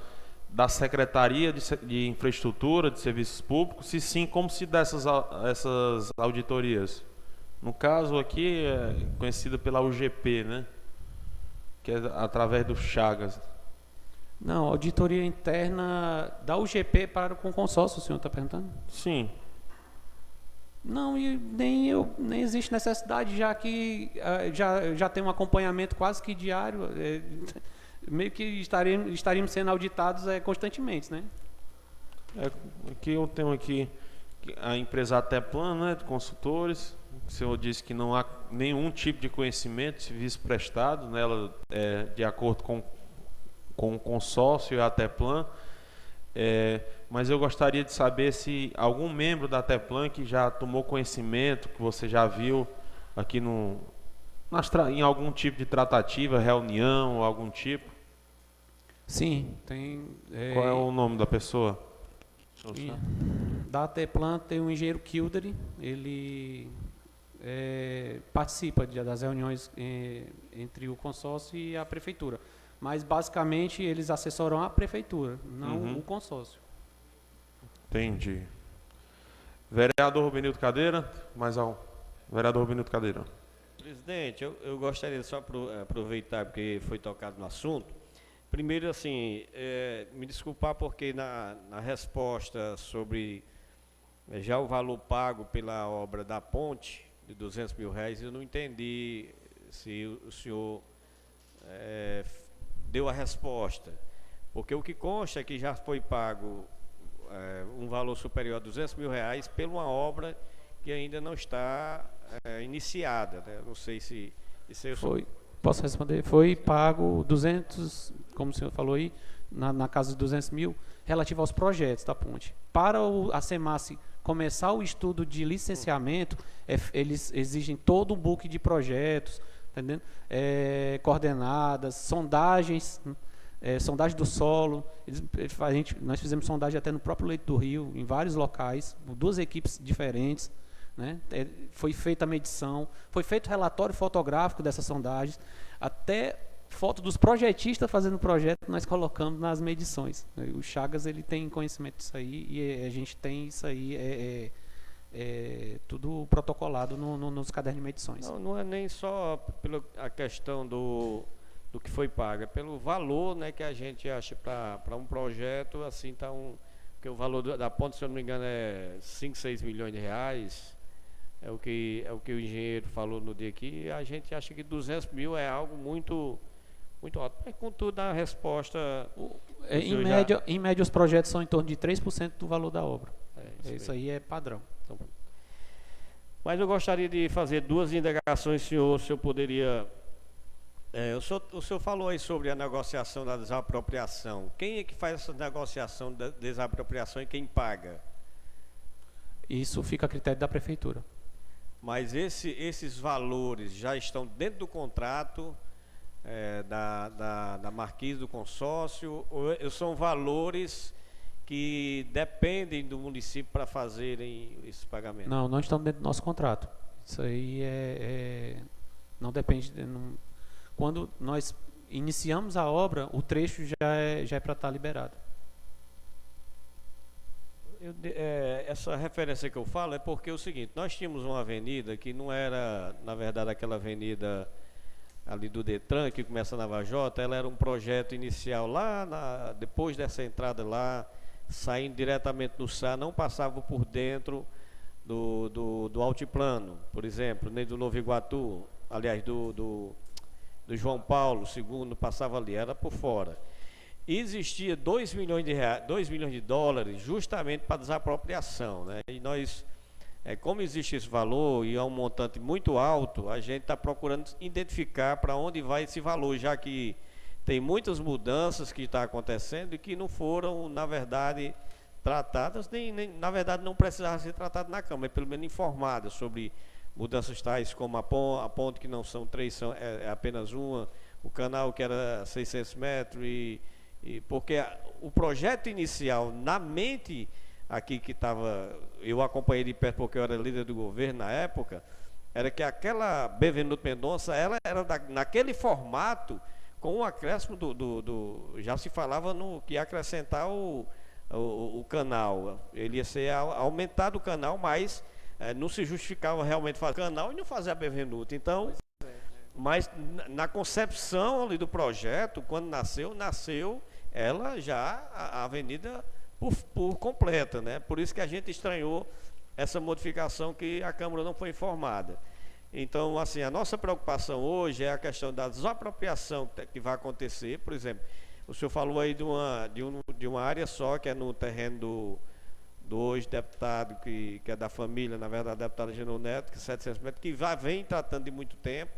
da Secretaria de Infraestrutura, de Serviços Públicos? Se sim, como se dá essas auditorias? No caso aqui, é conhecida pela UGP, né? Que é através do Chagas. Não, auditoria interna da UGP para com o consórcio, o senhor está perguntando? Sim. Não, e nem existe necessidade, já que já tem um acompanhamento quase que diário, meio que estaríamos sendo auditados constantemente, né? Aqui eu tenho aqui a empresa Ateplan, né, de consultores. O senhor disse que não há nenhum tipo de conhecimento de serviço prestado nela, de acordo com o consórcio e a Ateplan. Mas eu gostaria de saber se algum membro da Ateplan que já tomou conhecimento, que você já viu aqui em algum tipo de tratativa, reunião ou algum tipo. Sim, tem. Qual é o nome da pessoa? Da Ateplan tem o engenheiro Kildery, ele participa das reuniões entre o consórcio e a prefeitura. Mas, basicamente, eles assessoram a prefeitura, não o consórcio. Entendi. Vereador Rubinildo Cadeira, mais um. Vereador Rubinildo Cadeira. Presidente, eu gostaria de só aproveitar, porque foi tocado no assunto. Primeiro, assim, me desculpar porque na resposta sobre já o valor pago pela obra da ponte, de R$200 mil, eu não entendi se o senhor deu a resposta. Porque o que consta é que já foi pago um valor superior a R$200 mil por uma obra que ainda não está iniciada, né? Não sei se foi. Posso responder? Foi pago 200, como o senhor falou aí, na casa de 200 mil, relativo aos projetos da ponte. Para a SEMASSE começar o estudo de licenciamento, eles exigem todo um book de projetos, entendendo? Coordenadas, sondagens, sondagem do solo. Nós fizemos sondagem até no próprio leito do rio, em vários locais, 2 equipes diferentes. Né? Foi feita a medição, foi feito relatório fotográfico dessas sondagens, até foto dos projetistas fazendo o projeto, nós colocamos nas medições. O Chagas ele tem conhecimento disso aí e a gente tem isso aí, tudo protocolado nos cadernos de medições. Não é nem só pela questão do que foi pago, é pelo valor, né, que a gente acha para um projeto, assim, porque o valor da ponte, se eu não me engano, é 5, 6 milhões de reais. É o que o engenheiro falou no dia aqui. A gente acha que 200 mil é algo muito, muito alto. Mas, contudo, a resposta... Em média, os projetos são em torno de 3% do valor da obra. Isso aí é padrão. Então, mas eu gostaria de fazer 2 indagações, senhor, se eu poderia... o senhor falou aí sobre a negociação da desapropriação. Quem é que faz essa negociação da desapropriação e quem paga? Isso fica a critério da prefeitura. Mas esses valores já estão dentro do contrato da Marquise do consórcio, ou são valores que dependem do município para fazerem esse pagamento? Não estão dentro do nosso contrato. Isso aí não depende. Quando nós iniciamos a obra, o trecho já é para estar liberado. Essa referência que eu falo é porque é o seguinte: nós tínhamos uma avenida que não era, na verdade, aquela avenida ali do Detran, que começa na Vajota. Ela era um projeto inicial lá, depois dessa entrada lá, saindo diretamente no SAR, não passava por dentro do altiplano, por exemplo, nem do Novo Iguatu, aliás, do João Paulo II, passava ali, era por fora. E existia 2 milhões de dólares justamente para desapropriação, né? E nós, como existe esse valor e é um montante muito alto, a gente está procurando identificar para onde vai esse valor, já que tem muitas mudanças que estão acontecendo e que não foram, na verdade, tratadas, nem na verdade não precisavam ser tratadas na Câmara, pelo menos informadas sobre mudanças tais como a ponte, que não são 3, é apenas uma, o canal que era 600 metros porque o projeto inicial, na mente aqui que estava, eu acompanhei de perto porque eu era líder do governo na época, era que aquela Benvenuto Mendonça, ela era naquele formato com o acréscimo já se falava no que ia acrescentar o canal, ele ia ser aumentado o canal, mas não se justificava realmente fazer o canal e não fazer a Bevenuto. Então, mas na concepção ali do projeto, quando nasceu ela já a avenida por completa, né? Por isso que a gente estranhou essa modificação que a Câmara não foi informada. Então, assim, a nossa preocupação hoje é a questão da desapropriação que vai acontecer. Por exemplo, o senhor falou aí de uma área só, que é no terreno do hoje deputado, que é da família, na verdade, deputado Genô Neto, que é 700 metros, que vem tratando de muito tempo.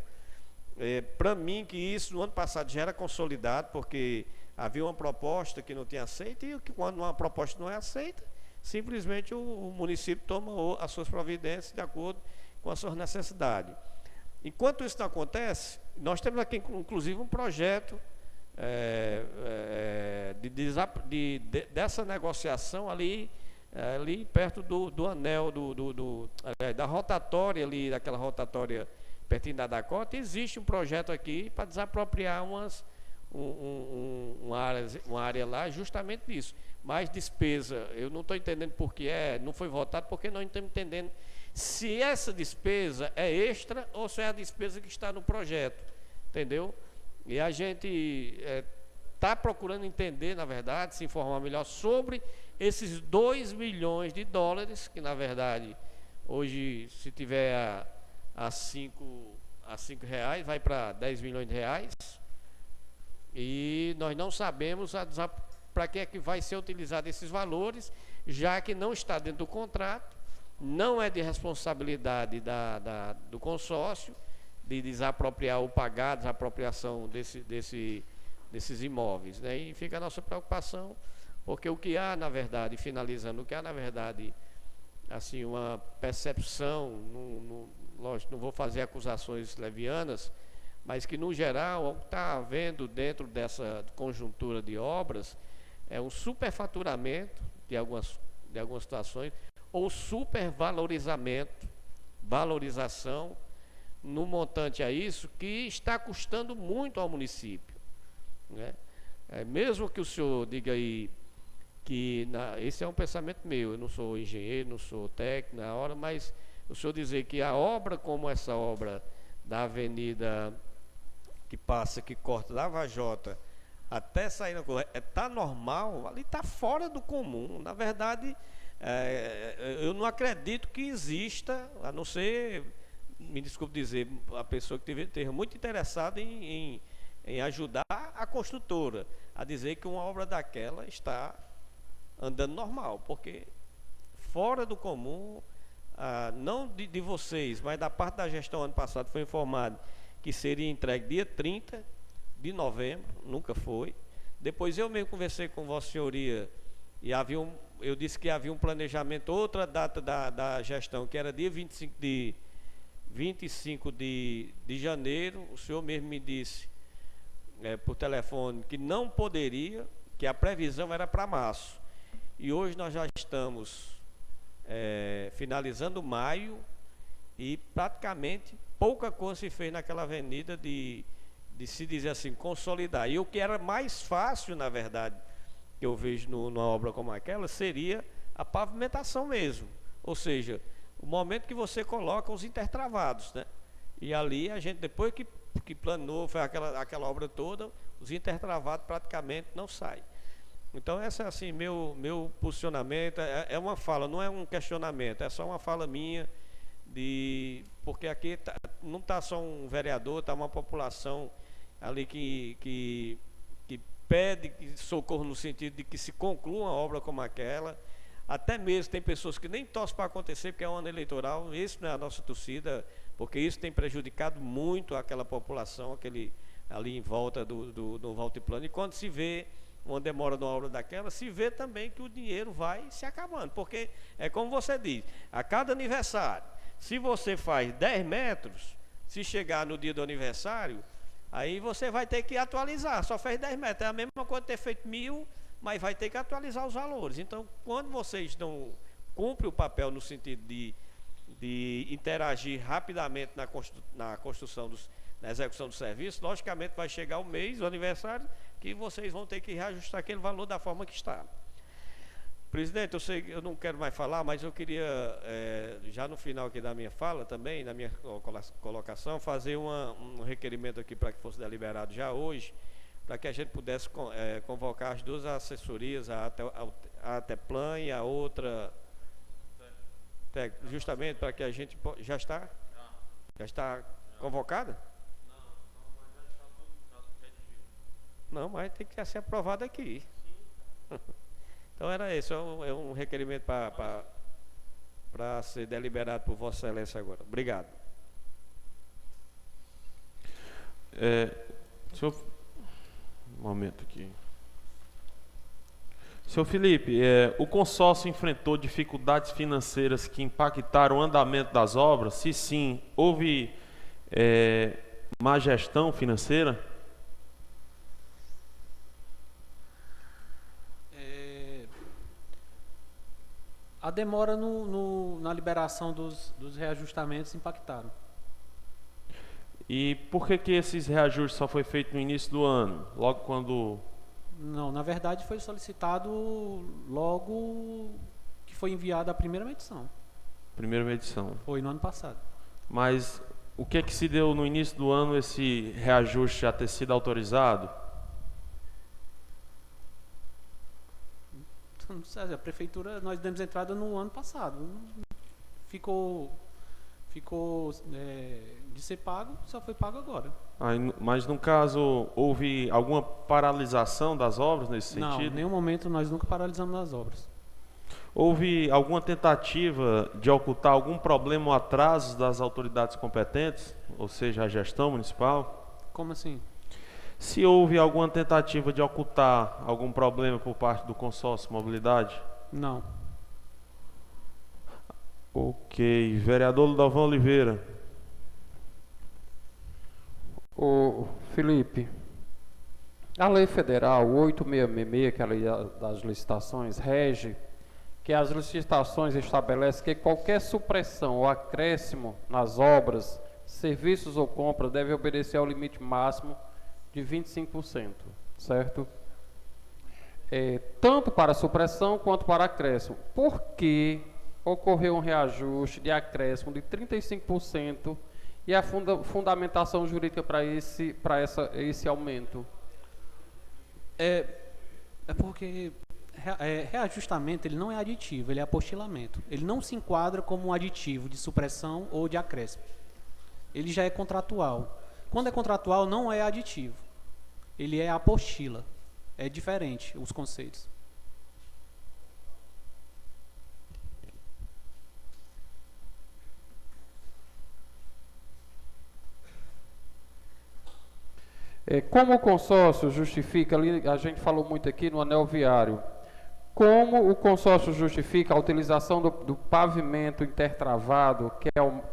Para mim, que isso no ano passado já era consolidado, porque havia uma proposta que não tinha aceito, e quando uma proposta não é aceita, simplesmente o município toma as suas providências de acordo com as suas necessidades. Enquanto isso não acontece, nós temos aqui inclusive um projeto dessa negociação ali perto do anel da rotatória ali, daquela rotatória pertinho da Dakota. Existe um projeto aqui para desapropriar uma área lá justamente disso. Mais despesa, eu não estou entendendo por que não foi votado, porque nós não estamos entendendo se essa despesa é extra ou se é a despesa que está no projeto, entendeu? E a gente está procurando entender, na verdade, se informar melhor sobre esses 2 milhões de dólares, que na verdade, hoje, se tiver a 5 reais, vai para 10 milhões de reais, e nós não sabemos para que é que vai ser utilizado esses valores, já que não está dentro do contrato, não é de responsabilidade do consórcio de desapropriar ou pagar a desapropriação desses imóveis, né? E fica a nossa preocupação, porque o que há, na verdade, finalizando, o que há, na verdade, assim, uma percepção, lógico, não vou fazer acusações levianas, mas que, no geral, o que está havendo dentro dessa conjuntura de obras é um superfaturamento de algumas situações, ou valorização no montante a isso, que está custando muito ao município, né? Mesmo que o senhor diga aí que esse é um pensamento meu, eu não sou engenheiro, não sou técnico na hora, mas o senhor dizer que a obra como essa obra da avenida que corta da Vajota até sair na rua, está normal, ali está fora do comum. Na verdade, eu não acredito que exista, a não ser, me desculpe dizer, a pessoa que esteja muito interessada em ajudar a construtora a dizer que uma obra daquela está andando normal, porque fora do comum, não de vocês, mas da parte da gestão ano passado foi informado que seria entregue dia 30 de novembro, nunca foi. Depois eu mesmo conversei com Vossa Senhoria e eu disse que havia um planejamento, outra data da gestão, que era dia 25 de janeiro. O senhor mesmo me disse por telefone que não poderia, que a previsão era para março. E hoje nós já estamos finalizando maio e praticamente pouca coisa se fez naquela avenida de se dizer assim, consolidar. E o que era mais fácil, na verdade, que eu vejo numa obra como aquela, seria a pavimentação mesmo. Ou seja, o momento que você coloca os intertravados, né? E ali a gente, depois que planou, foi aquela obra toda, os intertravados praticamente não saem. Então, essa é assim, meu posicionamento, é uma fala, não é um questionamento, é só uma fala minha, porque aqui não está só um vereador, está uma população ali que pede socorro no sentido de que se conclua uma obra como aquela. Até mesmo tem pessoas que nem torcem para acontecer, porque é um ano eleitoral. Isso não é a nossa torcida, porque isso tem prejudicado muito aquela população, ali em volta do Altiplano. E quando se vê uma demora de uma obra daquela, se vê também que o dinheiro vai se acabando, porque é como você diz, a cada aniversário, se você faz 10 metros, se chegar no dia do aniversário, aí você vai ter que atualizar, só fez 10 metros, é a mesma coisa ter feito 1000, mas vai ter que atualizar os valores. Então, quando vocês não cumprem o papel no sentido de interagir rapidamente na construção na execução do serviço, logicamente vai chegar o mês, o aniversário, que vocês vão ter que reajustar aquele valor da forma que está. Presidente, eu sei que eu não quero mais falar, mas eu queria, já no final aqui da minha fala também, na minha colocação, fazer um requerimento aqui para que fosse deliberado já hoje, para que a gente pudesse convocar as duas assessorias, a ATEPLAN e a outra, justamente para que a gente... Já está? Já está convocada? Não, mas tem que ser aprovado aqui. Então era isso, é um requerimento para ser deliberado por Vossa Excelência agora. Obrigado. Senhor, um momento aqui. Senhor Felipe, o consórcio enfrentou dificuldades financeiras que impactaram o andamento das obras? Se sim, houve má gestão financeira? A demora na liberação dos reajustamentos impactaram. E por que esses reajustes só foi feito no início do ano? Logo quando... Não, na verdade foi solicitado logo que foi enviada a primeira medição. Primeira medição. Foi no ano passado. Mas o que se deu no início do ano esse reajuste já ter sido autorizado? A prefeitura, nós demos entrada no ano passado. Ficou de ser pago, só foi pago agora. Mas no caso, houve alguma paralisação das obras nesse sentido? Não, em nenhum momento nós nunca paralisamos as obras. Houve alguma tentativa de ocultar algum problema ou atraso das autoridades competentes, ou seja, a gestão municipal? Como assim? Se houve alguma tentativa de ocultar algum problema por parte do consórcio mobilidade? Não. Ok. Vereador Ludovão Oliveira. Ô, Felipe, a lei federal 8666, que é a lei das licitações, rege que as licitações estabelecem que qualquer supressão ou acréscimo nas obras, serviços ou compras deve obedecer ao limite máximo de 25%, certo? Tanto para supressão quanto para acréscimo. Por que ocorreu um reajuste de acréscimo de 35% e a fundamentação jurídica para esse aumento? É porque reajustamento ele não é aditivo, ele é apostilamento. Ele não se enquadra como um aditivo de supressão ou de acréscimo. Ele já é contratual. Quando é contratual, não é aditivo. Ele é apostila. É diferente os conceitos. Como o consórcio justifica, ali a gente falou muito aqui no anel viário, como o consórcio justifica a utilização do pavimento intertravado,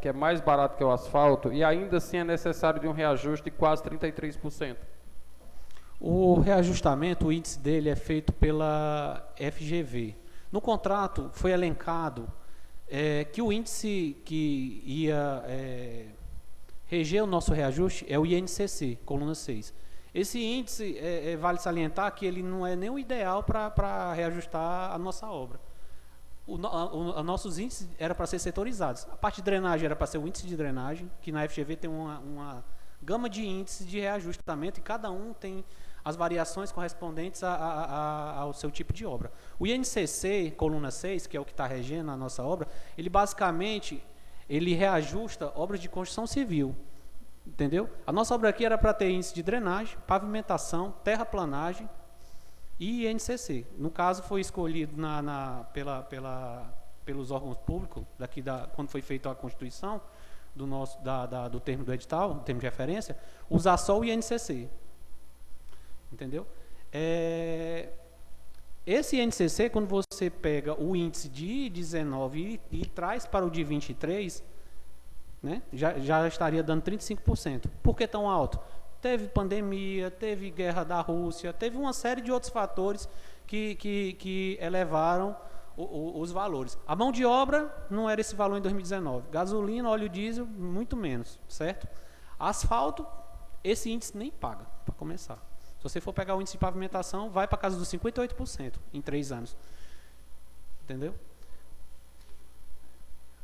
que é mais barato que o asfalto, e ainda assim é necessário de um reajuste de quase 33%? O reajustamento, o índice dele é feito pela FGV. No contrato foi elencado que o índice que ia reger o nosso reajuste é o INCC, coluna 6. Esse índice, vale salientar que ele não é nem o ideal para reajustar a nossa obra. Nossos índices eram para ser setorizados. A parte de drenagem era para ser o índice de drenagem, que na FGV tem uma gama de índices de reajustamento e cada um tem as variações correspondentes ao seu tipo de obra. O INCC, coluna 6, que é o que está regendo a nossa obra, ele basicamente reajusta obras de construção civil. Entendeu? A nossa obra aqui era para ter índice de drenagem, pavimentação, terraplanagem e INCC. No caso, foi escolhido pelos órgãos públicos, quando foi feita a constituição do termo do edital, do termo de referência, usar só o INCC. Entendeu? Esse INCC, quando você pega o índice de 19 e traz para o de 23, né, já estaria dando 35%. Por que tão alto? Teve pandemia, teve guerra da Rússia, teve uma série de outros fatores que elevaram os valores. A mão de obra não era esse valor em 2019. Gasolina, óleo diesel, muito menos, certo? Asfalto esse índice nem paga, para começar. Se você for pegar o índice de pavimentação, vai para casa dos 58% em 3 anos. Entendeu?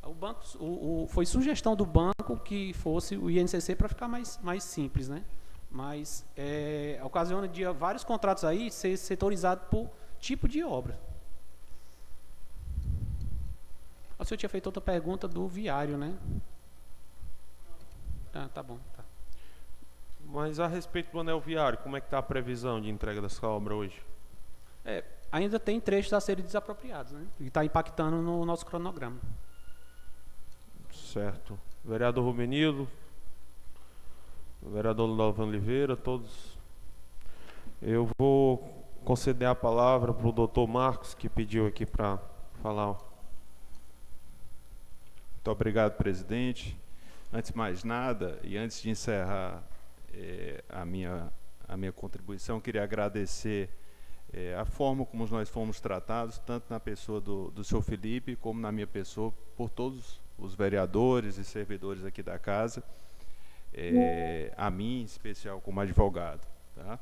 O banco, foi sugestão do banco que fosse o INCC para ficar mais simples, né? Mas ocasiona de vários contratos aí ser setorizado por tipo de obra. O senhor tinha feito outra pergunta do viário, né? Tá bom. Tá. Mas a respeito do anel viário, como é que está a previsão de entrega dessa obra hoje? Ainda tem trechos a serem desapropriados, né? E está impactando no nosso cronograma. Certo. Vereador Rubenildo, vereador Lovan Oliveira, todos. Eu vou conceder a palavra para o doutor Marcos, que pediu aqui para falar. Muito obrigado, presidente. Antes de mais nada, e antes de encerrar a minha contribuição, queria agradecer a forma como nós fomos tratados, tanto na pessoa do senhor Felipe, como na minha pessoa, por todos os vereadores e servidores aqui da casa, a mim em especial como advogado. Tá?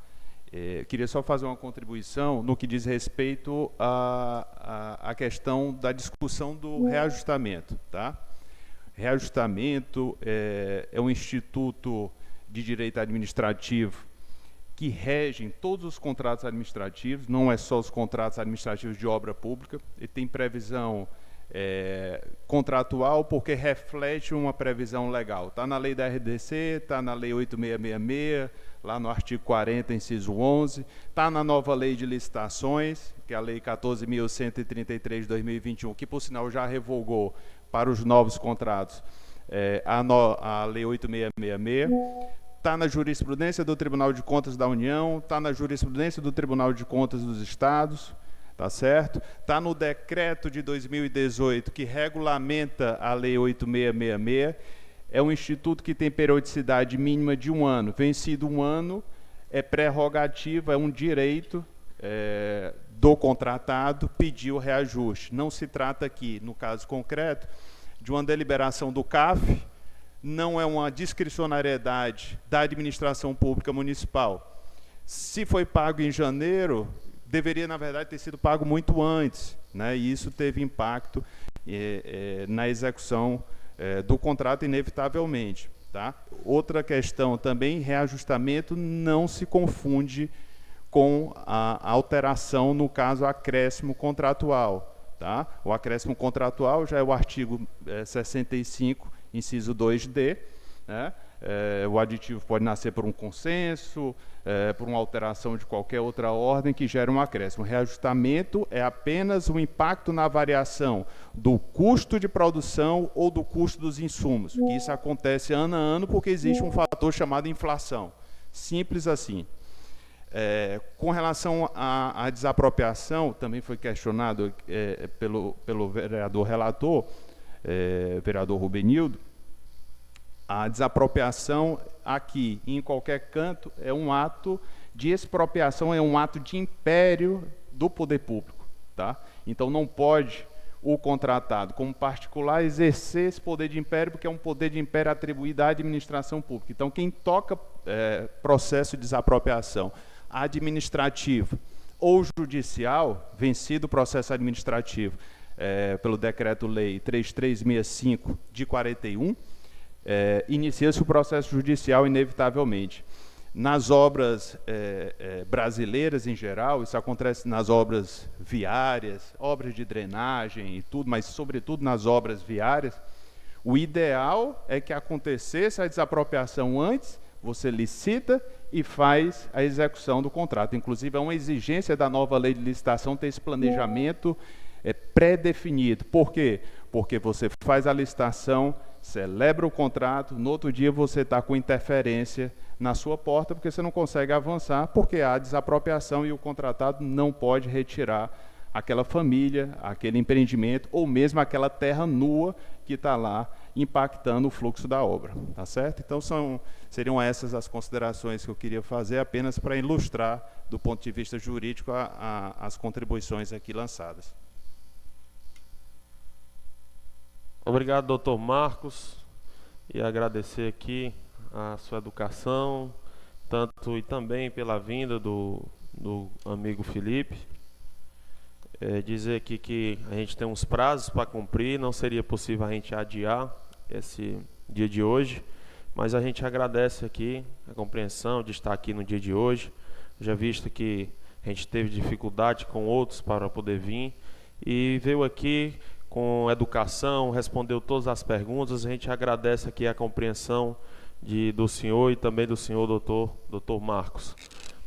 Queria só fazer uma contribuição no que diz respeito à questão da discussão do reajustamento. Tá? Reajustamento é um instituto de direito administrativo que regem todos os contratos administrativos, não é só os contratos administrativos de obra pública. Ele tem previsão contratual porque reflete uma previsão legal. Está na lei da RDC, está na lei 8666, lá no artigo 40, inciso 11, está na nova lei de licitações, que é a lei 14.133 de 2021, que por sinal já revogou para os novos contratos a lei 8666, está na jurisprudência do Tribunal de Contas da União, está na jurisprudência do Tribunal de Contas dos Estados, tá certo? Está no decreto de 2018 que regulamenta a lei 8666, é um instituto que tem periodicidade mínima de 1 ano, vencido 1 ano, é prerrogativa, é um direito do contratado pedir o reajuste. Não se trata aqui, no caso concreto, de uma deliberação do CAF, não é uma discricionariedade da administração pública municipal. Se foi pago em janeiro, deveria, na verdade, ter sido pago muito antes, né? E isso teve impacto na execução do contrato, inevitavelmente. Tá? Outra questão também, reajustamento não se confunde com a alteração, no caso, acréscimo contratual. Tá? O acréscimo contratual já é o artigo 65, inciso 2D, né? O aditivo pode nascer por um consenso, por uma alteração de qualquer outra ordem que gere um acréscimo. O reajustamento é apenas o impacto na variação do custo de produção ou do custo dos insumos. Que isso acontece ano a ano porque existe um fator chamado inflação. Simples assim. Com relação à desapropriação, também foi questionado pelo vereador relator, vereador Rubenildo. A desapropriação aqui, em qualquer canto, é um ato de expropriação, é um ato de império do poder público. Tá? Então não pode o contratado, como particular, exercer esse poder de império, porque é um poder de império atribuído à administração pública. Então quem toca processo de desapropriação administrativo ou judicial, vencido o processo administrativo pelo Decreto-Lei 3365 de 41, inicia-se o processo judicial inevitavelmente. Nas obras brasileiras em geral, isso acontece nas obras viárias, obras de drenagem e tudo, mas sobretudo nas obras viárias, o ideal é que acontecesse a desapropriação antes, você licita e faz a execução do contrato. Inclusive, é uma exigência da nova lei de licitação ter esse planejamento pré-definido. Por quê? Porque você faz a licitação, celebra o contrato, no outro dia você está com interferência na sua porta, porque você não consegue avançar, porque há desapropriação e o contratado não pode retirar aquela família, aquele empreendimento, ou mesmo aquela terra nua que está lá impactando o fluxo da obra. Tá certo? Então, seriam essas as considerações que eu queria fazer, apenas para ilustrar, do ponto de vista jurídico, as contribuições aqui lançadas. Obrigado, doutor Marcos, e agradecer aqui a sua educação, Portanto, e também pela vinda do amigo Felipe, dizer aqui que a gente tem uns prazos para cumprir, não seria possível a gente adiar esse dia de hoje, mas a gente agradece aqui a compreensão de estar aqui no dia de hoje, já visto que a gente teve dificuldade com outros para poder vir, e veio aqui com educação, respondeu todas as perguntas. A gente agradece aqui a compreensão do senhor e também do senhor doutor Marcos.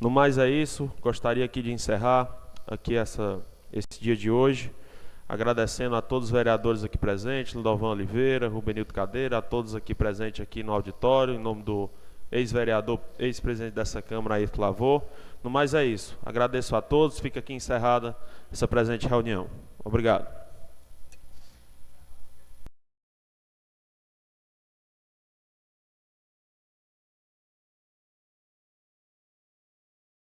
No mais é isso, gostaria aqui de encerrar aqui esse dia de hoje, agradecendo a todos os vereadores aqui presentes, Ludovan Oliveira, Rubenildo Cadeira, a todos aqui presentes aqui no auditório, em nome do ex-vereador, ex-presidente dessa Câmara, Ayrton Lavor. No mais é isso, agradeço a todos, fica aqui encerrada essa presente reunião. Obrigado.